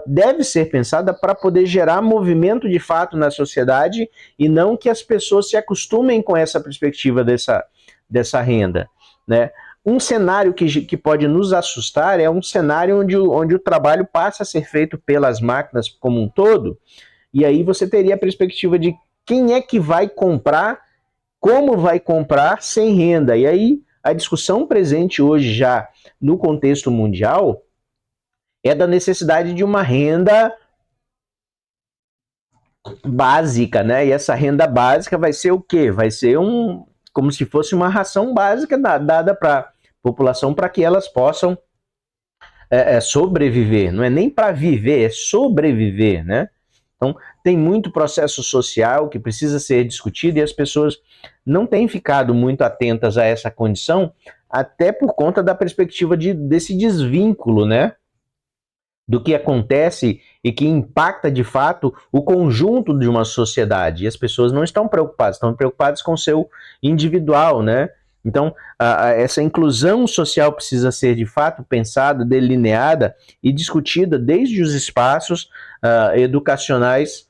deve ser pensada para poder gerar movimento de fato na sociedade e não que as pessoas se acostumem com essa perspectiva dessa renda, né? Um cenário que pode nos assustar é um cenário onde o trabalho passa a ser feito pelas máquinas como um todo, e aí você teria a perspectiva de quem é que vai comprar, como vai comprar sem renda. E aí a discussão presente hoje já no contexto mundial é da necessidade de uma renda básica, né? E essa renda básica vai ser o quê? Vai ser como se fosse uma ração básica dada para a população para que elas possam sobreviver. Não é nem para viver, é sobreviver, né? Então, tem muito processo social que precisa ser discutido e as pessoas não têm ficado muito atentas a essa condição, até por conta da perspectiva desse desvínculo, né? Do que acontece e que impacta de fato o conjunto de uma sociedade. E as pessoas não estão preocupadas com o seu individual, né? Então, essa inclusão social precisa ser de fato pensada, delineada e discutida desde os espaços educacionais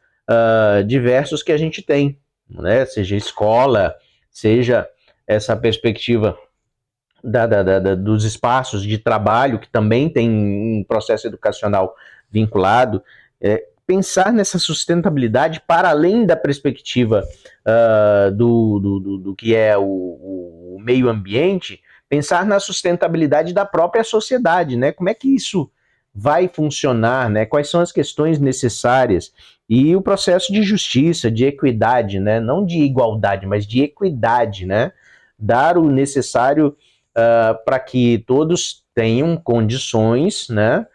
diversos que a gente tem, né? Seja escola, seja essa perspectiva dos espaços de trabalho, que também tem um processo educacional vinculado, pensar nessa sustentabilidade para além da perspectiva do que é o meio ambiente, pensar na sustentabilidade da própria sociedade, né? Como é que isso vai funcionar, né? Quais são as questões necessárias e o processo de justiça, de equidade, né? Não de igualdade, mas de equidade, né? Dar o necessário para que todos tenham condições, né?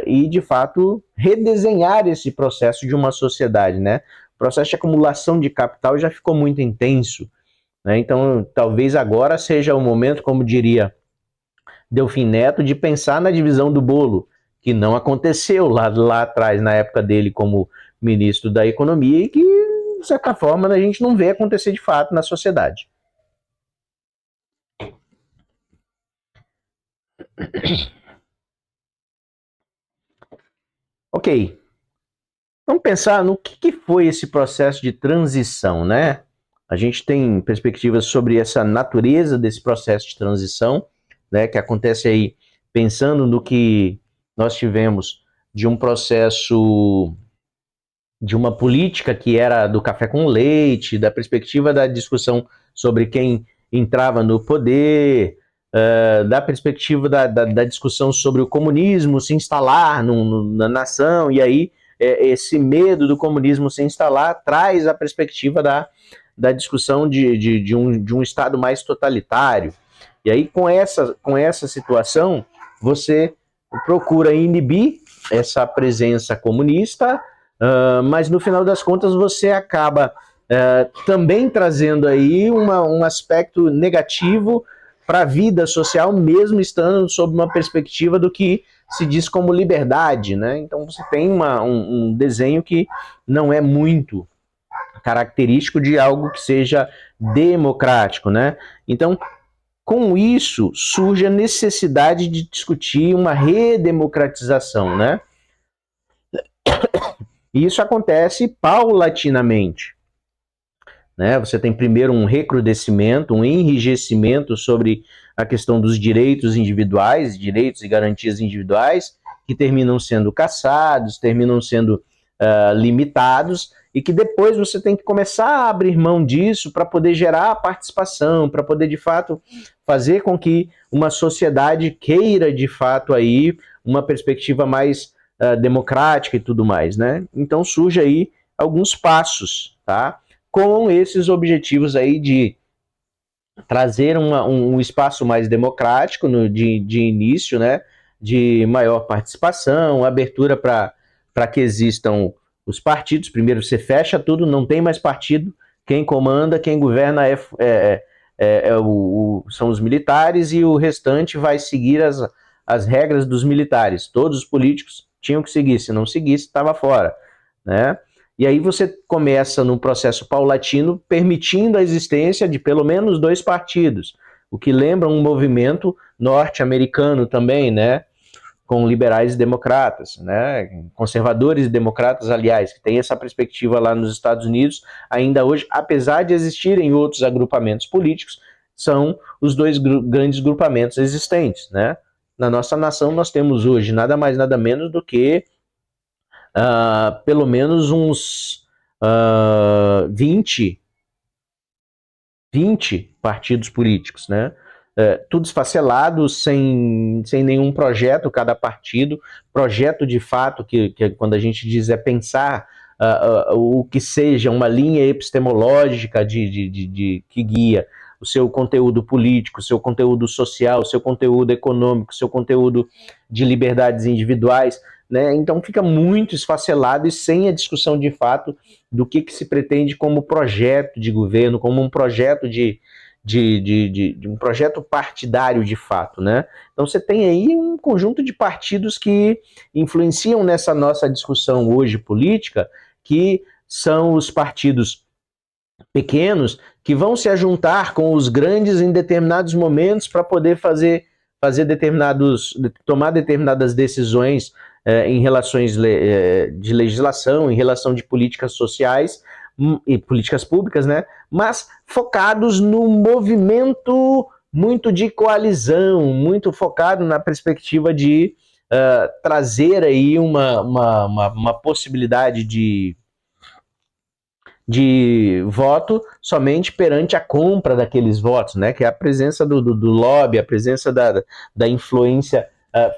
E de fato redesenhar esse processo de uma sociedade, né? O processo de acumulação de capital já ficou muito intenso, né? Então talvez agora seja o momento, como diria Delfim Neto, de pensar na divisão do bolo, que não aconteceu lá atrás, na época dele como ministro da Economia, e que, de certa forma, a gente não vê acontecer de fato na sociedade. Ok, vamos pensar no que foi esse processo de transição, né? A gente tem perspectivas sobre essa natureza desse processo de transição, né, que acontece aí pensando no que nós tivemos de um processo de uma política que era do café com leite, da perspectiva da discussão sobre quem entrava no poder, da perspectiva da discussão sobre o comunismo se instalar na nação, e aí esse medo do comunismo se instalar traz a perspectiva da discussão de um Estado mais totalitário. E aí, com essa situação, você procura inibir essa presença comunista, mas no final das contas você acaba também trazendo aí um aspecto negativo para a vida social, mesmo estando sob uma perspectiva do que se diz como liberdade, né? Então você tem um desenho que não é muito característico de algo que seja democrático, né? Então, com isso, surge a necessidade de discutir uma redemocratização, né? E isso acontece paulatinamente, né? Você tem primeiro um recrudescimento, um enrijecimento sobre a questão dos direitos individuais, direitos e garantias individuais, que terminam sendo caçados, terminam sendo limitados, e que depois você tem que começar a abrir mão disso para poder gerar participação, para poder de fato fazer com que uma sociedade queira de fato aí uma perspectiva mais democrática e tudo mais, né? Então surge aí alguns passos, tá? Com esses objetivos aí de trazer um espaço mais democrático de início, né? De maior participação, abertura para que existam os partidos. Primeiro você fecha tudo, não tem mais partido, quem comanda, quem governa são os militares, e o restante vai seguir as regras dos militares. Todos os políticos tinham que seguir, se não seguisse, estava fora, né? E aí você começa num processo paulatino, permitindo a existência de pelo menos 2 partidos, o que lembra um movimento norte-americano também, né? Com liberais e democratas, né? Conservadores e democratas, aliás, que tem essa perspectiva lá nos Estados Unidos, ainda hoje, apesar de existirem outros agrupamentos políticos, são os 2 grandes grupamentos existentes, né? Na nossa nação nós temos hoje nada mais nada menos do que pelo menos uns 20 partidos políticos, né? Tudo esfacelado, sem nenhum projeto, cada partido. Projeto de fato, que quando a gente diz é pensar o que seja uma linha epistemológica que guia o seu conteúdo político, o seu conteúdo social, o seu conteúdo econômico, o seu conteúdo de liberdades individuais, né? Então fica muito esfacelado e sem a discussão de fato do que se pretende como projeto de governo, como um projeto de um projeto partidário de fato, né? Então você tem aí um conjunto de partidos que influenciam nessa nossa discussão hoje política, que são os partidos pequenos que vão se ajuntar com os grandes em determinados momentos para poder tomar determinadas decisões em relações de legislação, em relação de políticas sociais e políticas públicas, né? Mas focados no movimento muito de coalizão, muito focado na perspectiva de trazer aí uma possibilidade de voto somente perante a compra daqueles votos, né? Que é a presença do lobby, a presença da influência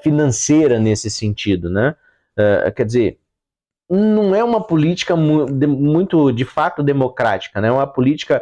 financeira nesse sentido, né? Quer dizer, não é uma política muito, de fato, democrática, né? É uma política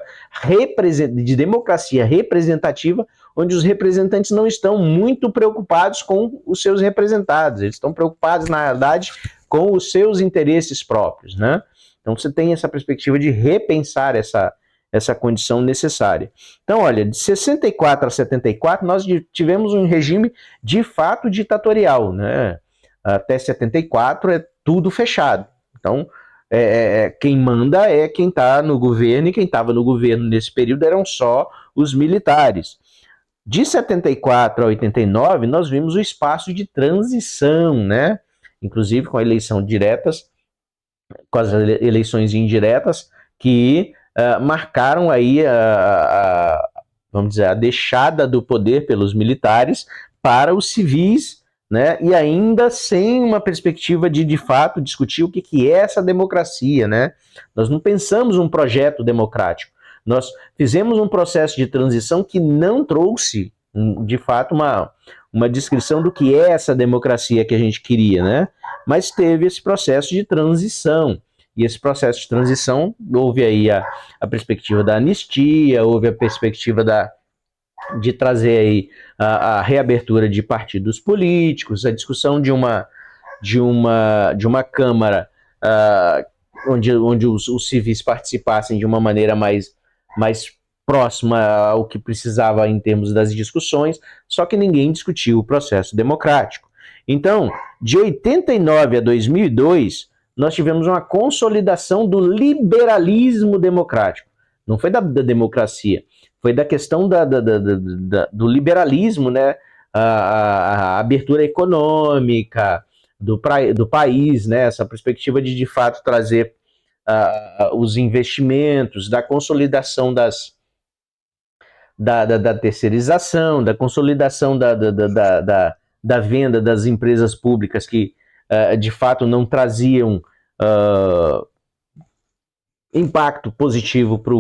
de democracia representativa, onde os representantes não estão muito preocupados com os seus representados, eles estão preocupados, na verdade, com os seus interesses próprios, né? Então você tem essa perspectiva de repensar essa condição necessária. Então, olha, de 64 a 74, nós tivemos um regime de fato ditatorial, né? Até 74 é tudo fechado. Então, quem manda é quem está no governo, e quem estava no governo nesse período eram só os militares. De 74 a 89, nós vimos o espaço de transição, né? Inclusive com a eleição diretas, com as eleições indiretas, que marcaram aí vamos dizer, a deixada do poder pelos militares para os civis, né? E ainda sem uma perspectiva de fato discutir o que é essa democracia, né? Nós não pensamos um projeto democrático. Nós fizemos um processo de transição que não trouxe, de fato, uma descrição do que é essa democracia que a gente queria, né? Mas teve esse processo de transição. E esse processo de transição, houve aí a perspectiva da anistia, houve a perspectiva de trazer aí a reabertura de partidos políticos, a discussão de uma Câmara onde os civis participassem de uma maneira mais próxima ao que precisava em termos das discussões, só que ninguém discutiu o processo democrático. Então, de 89 a 2002, nós tivemos uma consolidação do liberalismo democrático. Não foi da democracia, foi da questão do liberalismo, né? A abertura econômica do país, né? Essa perspectiva de fato trazer os investimentos, da consolidação da terceirização, da consolidação da venda das empresas públicas que de fato não traziam impacto positivo para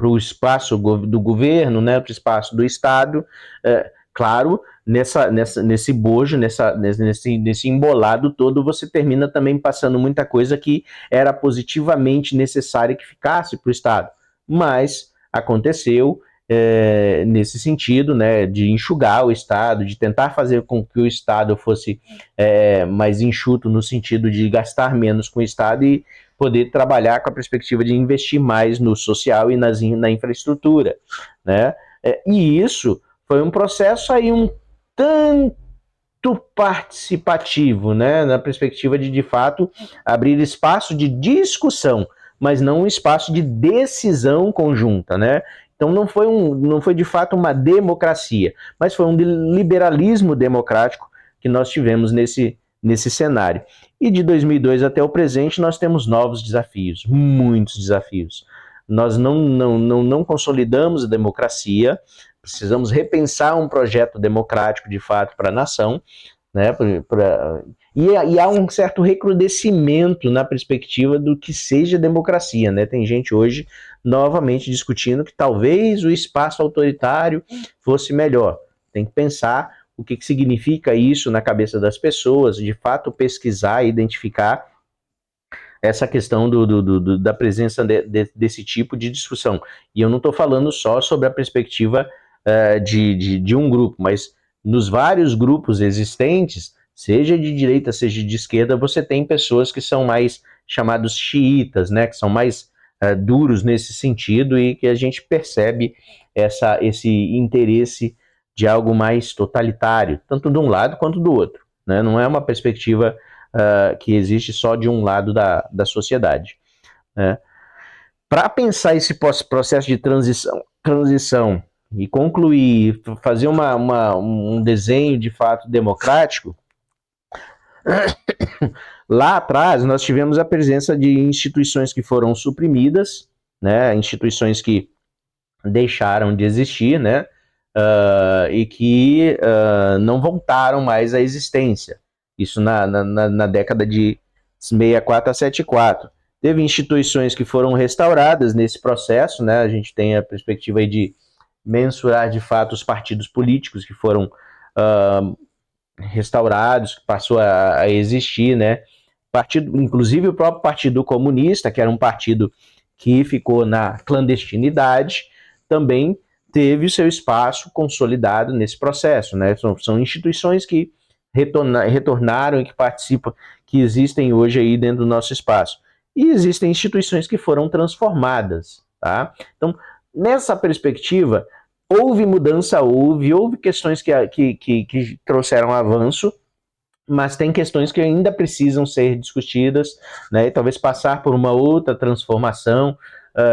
o espaço do governo, né, para o espaço do Estado. Claro, nesse bojo, nesse embolado todo, você termina também passando muita coisa que era positivamente necessária que ficasse para o Estado, mas aconteceu nesse sentido, né, de enxugar o Estado, de tentar fazer com que o Estado fosse mais enxuto no sentido de gastar menos com o Estado e poder trabalhar com a perspectiva de investir mais no social e na infraestrutura, né? E isso foi um processo aí um tanto participativo, né? Na perspectiva de fato, abrir espaço de discussão, mas não um espaço de decisão conjunta, né? Então não foi de fato uma democracia, mas foi um liberalismo democrático que nós tivemos nesse cenário. E de 2002 até o presente nós temos novos desafios, muitos desafios. Nós não consolidamos a democracia, precisamos repensar um projeto democrático de fato para a nação, né? E há um certo recrudescimento na perspectiva do que seja democracia, né? Tem gente hoje novamente discutindo que talvez o espaço autoritário fosse melhor. Tem que pensar o que significa isso na cabeça das pessoas, de fato pesquisar e identificar essa questão da presença desse tipo de discussão. E eu não estou falando só sobre a perspectiva de um grupo, mas nos vários grupos existentes, seja de direita, seja de esquerda, você tem pessoas que são mais chamados xiitas, né, que são mais duros nesse sentido e que a gente percebe esse interesse de algo mais totalitário, tanto de um lado quanto do outro, né? Não é uma perspectiva que existe só de um lado da sociedade, né? Para pensar esse processo de transição e concluir, fazer um desenho de fato democrático, lá atrás nós tivemos a presença de instituições que foram suprimidas, né? Instituições que deixaram de existir, né? E que não voltaram mais à existência. Isso na década de 64 a 74. Teve instituições que foram restauradas nesse processo, né? A gente tem a perspectiva aí de mensurar de fato os partidos políticos que foram restaurados, que passou a existir, né? Partido, inclusive o próprio Partido Comunista, que era um partido que ficou na clandestinidade, também teve seu espaço consolidado nesse processo, né? São instituições que retornaram e que participam, que existem hoje aí dentro do nosso espaço. E existem instituições que foram transformadas, tá? Então, nessa perspectiva, houve mudança, houve questões que trouxeram avanço, mas tem questões que ainda precisam ser discutidas, né, e talvez passar por uma outra transformação,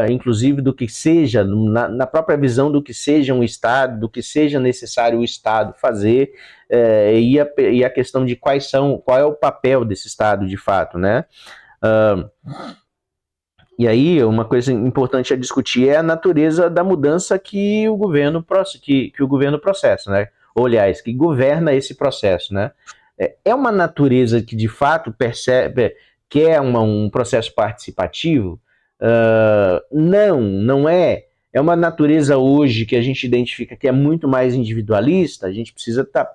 inclusive do que seja, na própria visão do que seja um Estado, do que seja necessário o Estado fazer, e a questão de qual é o papel desse Estado de fato, né? E aí, uma coisa importante a discutir é a natureza da mudança que o governo processa, né? Ou, aliás, que governa esse processo, né? É uma natureza que, de fato, que é um processo participativo? Não é. É uma natureza hoje que a gente identifica que é muito mais individualista. A gente precisa estar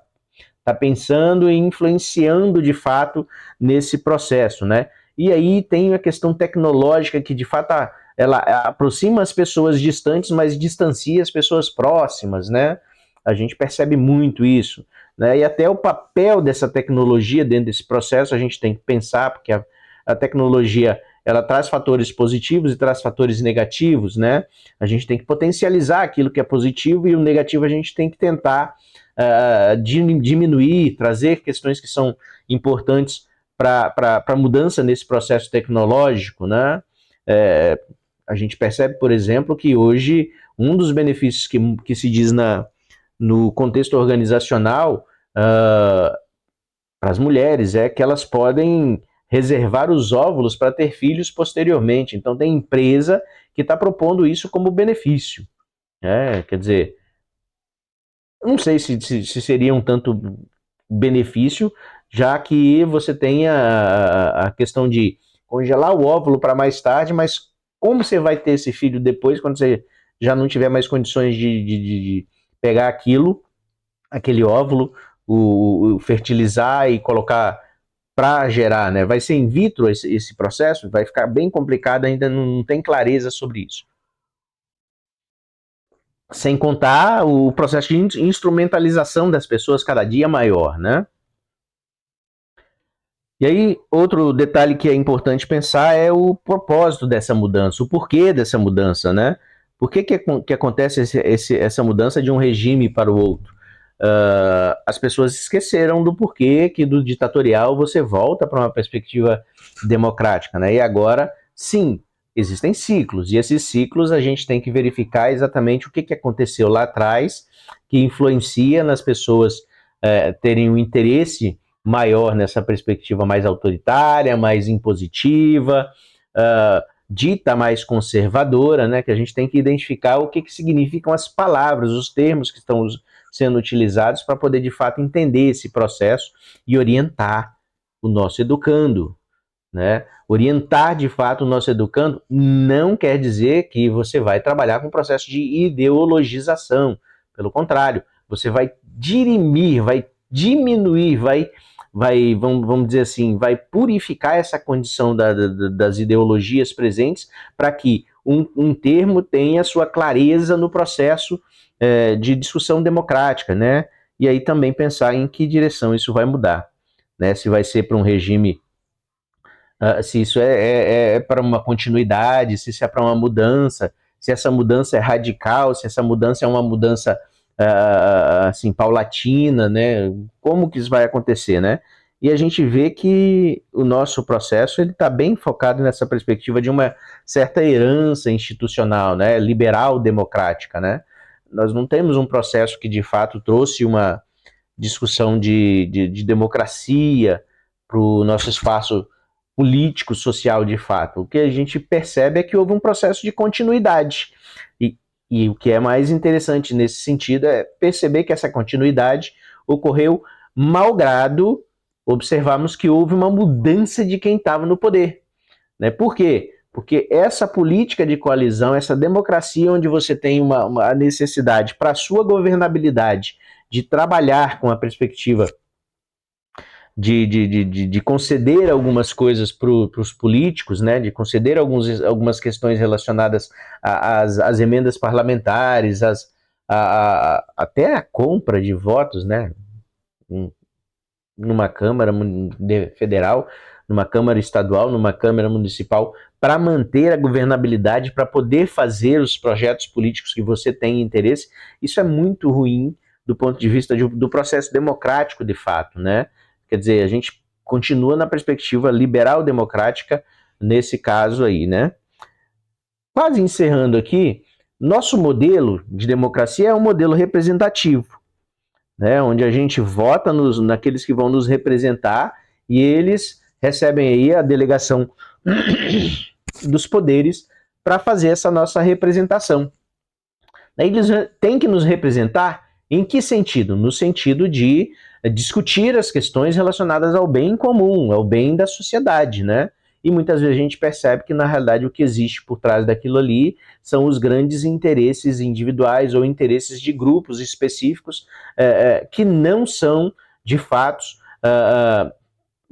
pensando e influenciando, de fato, nesse processo, né? E aí tem a questão tecnológica que, de fato, ela aproxima as pessoas distantes, mas distancia as pessoas próximas, né? A gente percebe muito isso, né? E até o papel dessa tecnologia dentro desse processo a gente tem que pensar, porque a tecnologia ela traz fatores positivos e traz fatores negativos, né? A gente tem que potencializar aquilo que é positivo e o negativo a gente tem que tentar diminuir, trazer questões que são importantes para a mudança nesse processo tecnológico, né? A gente percebe, por exemplo, que hoje um dos benefícios que se diz no contexto organizacional para as mulheres é que elas podem reservar os óvulos para ter filhos posteriormente. Então tem empresa que está propondo isso como benefício. Quer dizer, não sei se seria um tanto benefício, já que você tem a questão de congelar o óvulo para mais tarde, mas como você vai ter esse filho depois, quando você já não tiver mais condições de pegar aquele óvulo, o fertilizar e colocar para gerar, né? Vai ser in vitro esse processo, vai ficar bem complicado, ainda não tem clareza sobre isso. Sem contar o processo de instrumentalização das pessoas cada dia maior, né? E aí, outro detalhe que é importante pensar é o propósito dessa mudança, o porquê dessa mudança, né? Por que acontece essa mudança de um regime para o outro? As pessoas esqueceram do porquê que do ditatorial você volta para uma perspectiva democrática, né? E agora, sim, existem ciclos, e esses ciclos a gente tem que verificar exatamente o que aconteceu lá atrás, que influencia nas pessoas terem um interesse maior nessa perspectiva mais autoritária, mais impositiva, dita mais conservadora, né? Que a gente tem que identificar o que significam as palavras, os termos que estão sendo utilizados para poder, de fato, entender esse processo e orientar o nosso educando, né? Orientar, de fato, o nosso educando não quer dizer que você vai trabalhar com um processo de ideologização. Pelo contrário, você vai dirimir, vai diminuir, vamos dizer assim, vai purificar essa condição das ideologias presentes para que um termo tenha sua clareza no processo de discussão democrática, né? E aí também pensar em que direção isso vai mudar, né? Se vai ser para um regime, se isso é para uma continuidade, se isso é para uma mudança, se essa mudança é radical, se essa mudança é uma mudança assim, paulatina, né? Como que isso vai acontecer, né? E a gente vê que o nosso processo ele está bem focado nessa perspectiva de uma certa herança institucional, né? Liberal democrática, né? Nós não temos um processo que de fato trouxe uma discussão de democracia para o nosso espaço político, social de fato. O que a gente percebe é que houve um processo de continuidade. E o que é mais interessante nesse sentido é perceber que essa continuidade ocorreu malgrado observarmos que houve uma mudança de quem estava no poder. Né? Por quê? Porque essa política de coalizão, essa democracia onde você tem uma necessidade para a sua governabilidade de trabalhar com a perspectiva de conceder algumas coisas para os políticos, né, de conceder algumas questões relacionadas às emendas parlamentares, até a compra de votos, né, numa Câmara Federal, numa Câmara Estadual, numa Câmara Municipal, para manter a governabilidade, para poder fazer os projetos políticos que você tem interesse. Isso é muito ruim do ponto de vista do processo democrático, de fato, né? Quer dizer, a gente continua na perspectiva liberal-democrática nesse caso aí, né? Quase encerrando aqui, nosso modelo de democracia é um modelo representativo, né, onde a gente vota naqueles que vão nos representar e eles recebem aí a delegação dos poderes para fazer essa nossa representação. Eles têm que nos representar em que sentido? No sentido de discutir as questões relacionadas ao bem comum, ao bem da sociedade, né? E muitas vezes a gente percebe que, na realidade, o que existe por trás daquilo ali são os grandes interesses individuais ou interesses de grupos específicos que não são, de fato,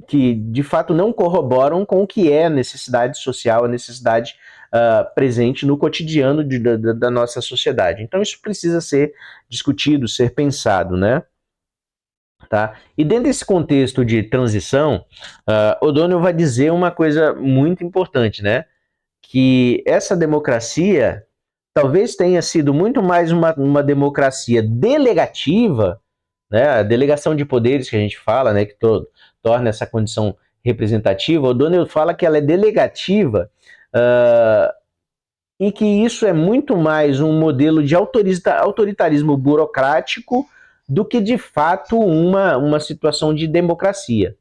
que de fato não corroboram com o que é a necessidade social, a necessidade presente no cotidiano da nossa sociedade. Então isso precisa ser discutido, ser pensado, né? Tá? E dentro desse contexto de transição, O'Donnell vai dizer uma coisa muito importante, né? Que essa democracia talvez tenha sido muito mais uma democracia delegativa, né? A delegação de poderes que a gente fala, né? Que torna essa condição representativa. O'Donnell fala que ela é delegativa e que isso é muito mais um modelo de autoritarismo burocrático do que, de fato, uma situação de democracia.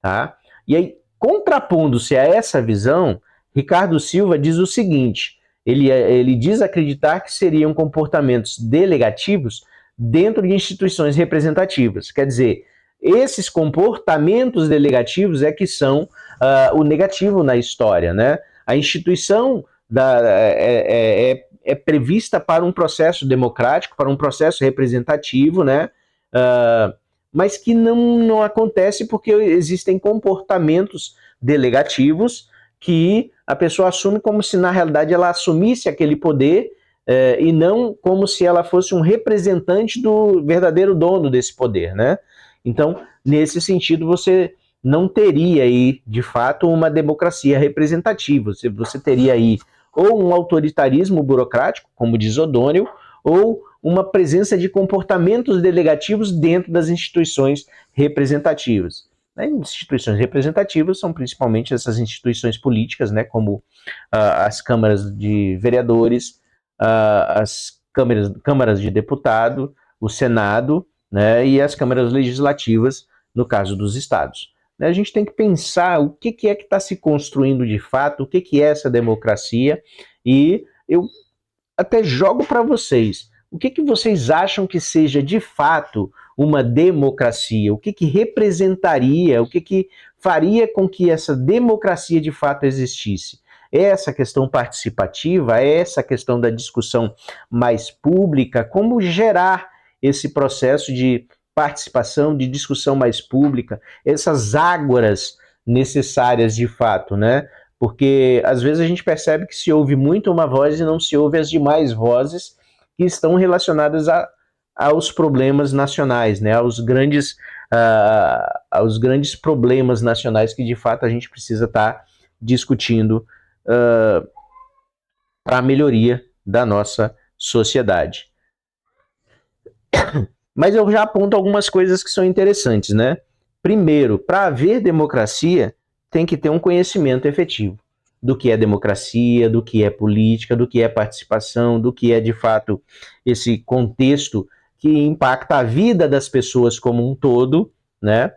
Tá? E aí, contrapondo-se a essa visão, Ricardo Silva diz o seguinte, ele diz acreditar que seriam comportamentos delegativos dentro de instituições representativas. Quer dizer, esses comportamentos delegativos é que são o negativo na história, né? A instituição é prevista para um processo democrático, para um processo representativo, né? Mas que não acontece porque existem comportamentos delegativos que a pessoa assume como se, na realidade, ela assumisse aquele poder e não como se ela fosse um representante do verdadeiro dono desse poder, né? Então, nesse sentido, você não teria aí, de fato, uma democracia representativa. Você teria aí ou um autoritarismo burocrático, como diz O'Donnell, ou uma presença de comportamentos delegativos dentro das instituições representativas. Instituições representativas são principalmente essas instituições políticas, né, como as câmaras de vereadores, as câmaras de deputado, o Senado, né, e as câmaras legislativas, no caso dos estados. A gente tem que pensar o que é que está se construindo de fato, o que é essa democracia, e eu até jogo para vocês. O que vocês acham que seja de fato uma democracia? O que representaria, o que faria com que essa democracia de fato existisse? É essa questão participativa? É essa questão da discussão mais pública? Como gerar esse processo de participação, de discussão mais pública? Essas ágoras necessárias de fato, né? Porque às vezes a gente percebe que se ouve muito uma voz e não se ouve as demais vozes que estão relacionadas aos problemas nacionais, né? aos grandes problemas nacionais que de fato a gente precisa estar discutindo para a melhoria da nossa sociedade. Mas eu já aponto algumas coisas que são interessantes, né? Primeiro, para haver democracia, tem que ter um conhecimento efetivo do que é democracia, do que é política, do que é participação, do que é, de fato, esse contexto que impacta a vida das pessoas como um todo, né?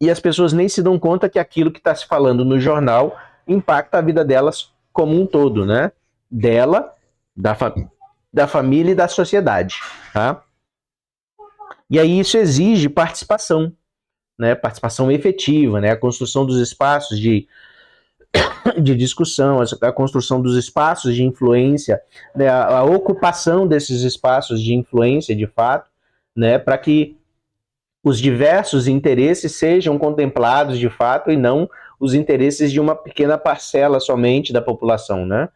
E as pessoas nem se dão conta que aquilo que está se falando no jornal impacta a vida delas como um todo, né? Dela, da família e da sociedade, tá? E aí isso exige participação, né? Participação efetiva, né? A construção dos espaços de discussão, a construção dos espaços de influência, né? A ocupação desses espaços de influência, de fato, né? Para que os diversos interesses sejam contemplados de fato e não os interesses de uma pequena parcela somente da população, né?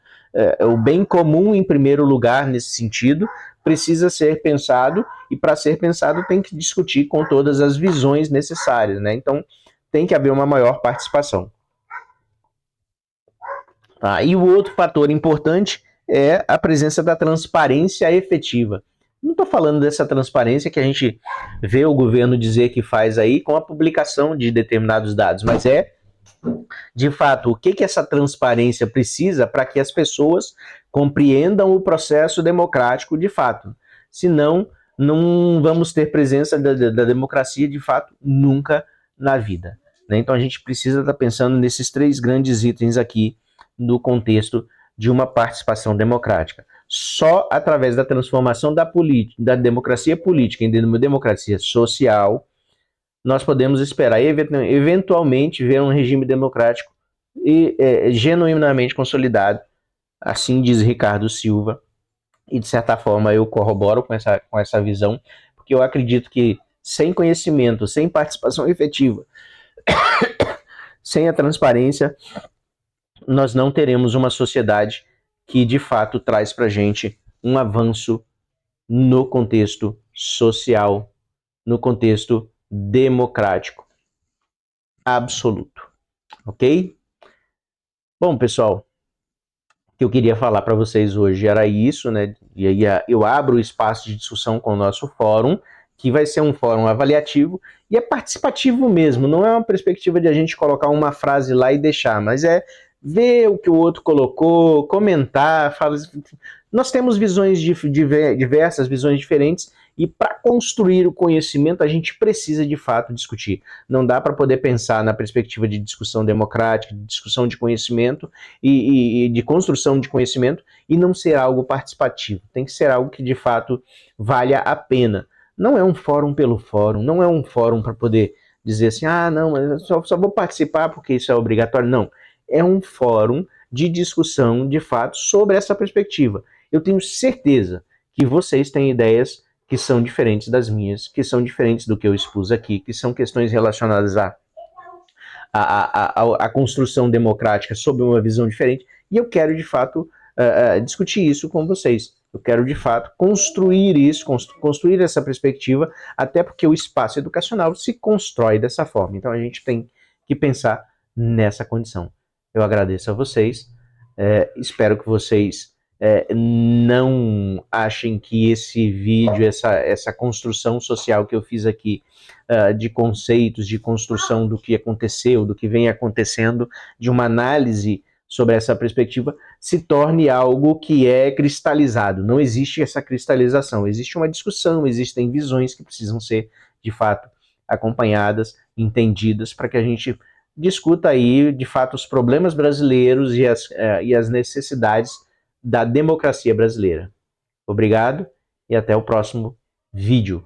O bem comum, em primeiro lugar, nesse sentido, precisa ser pensado, e para ser pensado tem que discutir com todas as visões necessárias, né? Então, tem que haver uma maior participação. E o outro fator importante é a presença da transparência efetiva. Não estou falando dessa transparência que a gente vê o governo dizer que faz aí com a publicação de determinados dados, mas de fato, o que essa transparência precisa para que as pessoas compreendam o processo democrático de fato. Senão, não vamos ter presença da democracia de fato nunca na vida. Né? Então, a gente precisa estar pensando nesses 3 grandes itens aqui no contexto de uma participação democrática. Só através da transformação da democracia política em uma democracia social, nós podemos esperar eventualmente ver um regime democrático genuinamente consolidado. Assim diz Ricardo Silva, e de certa forma eu corroboro com essa visão, porque eu acredito que sem conhecimento, sem participação efetiva, sem a transparência, nós não teremos uma sociedade que de fato traz para a gente um avanço no contexto social, no contexto democrático absoluto, ok? Bom, pessoal, o que eu queria falar para vocês hoje era isso, né? E aí eu abro o espaço de discussão com o nosso fórum, que vai ser um fórum avaliativo e é participativo mesmo, não é uma perspectiva de a gente colocar uma frase lá e deixar, mas é ver o que o outro colocou, comentar, falar. Nós temos visões diversas, visões diferentes, e para construir o conhecimento a gente precisa de fato discutir. Não dá para poder pensar na perspectiva de discussão democrática, de discussão de conhecimento e de construção de conhecimento e não ser algo participativo. Tem que ser algo que de fato valha a pena. Não é um fórum pelo fórum, não é um fórum para poder dizer assim, não, mas eu só vou participar porque isso é obrigatório. Não, é um fórum de discussão de fato sobre essa perspectiva. Eu tenho certeza que vocês têm ideias que são diferentes das minhas, que são diferentes do que eu expus aqui, que são questões relacionadas à construção democrática sob uma visão diferente, e eu quero, de fato, discutir isso com vocês. Eu quero, de fato, construir isso, construir essa perspectiva, até porque o espaço educacional se constrói dessa forma. Então, a gente tem que pensar nessa condição. Eu agradeço a vocês, espero que vocês não achem que esse vídeo, essa construção social que eu fiz aqui, de conceitos, de construção do que aconteceu, do que vem acontecendo, de uma análise sobre essa perspectiva, se torne algo que é cristalizado. Não existe essa cristalização, existe uma discussão, existem visões que precisam ser, de fato, acompanhadas, entendidas, para que a gente discuta aí, de fato, os problemas brasileiros e as necessidades da democracia brasileira. Obrigado e até o próximo vídeo.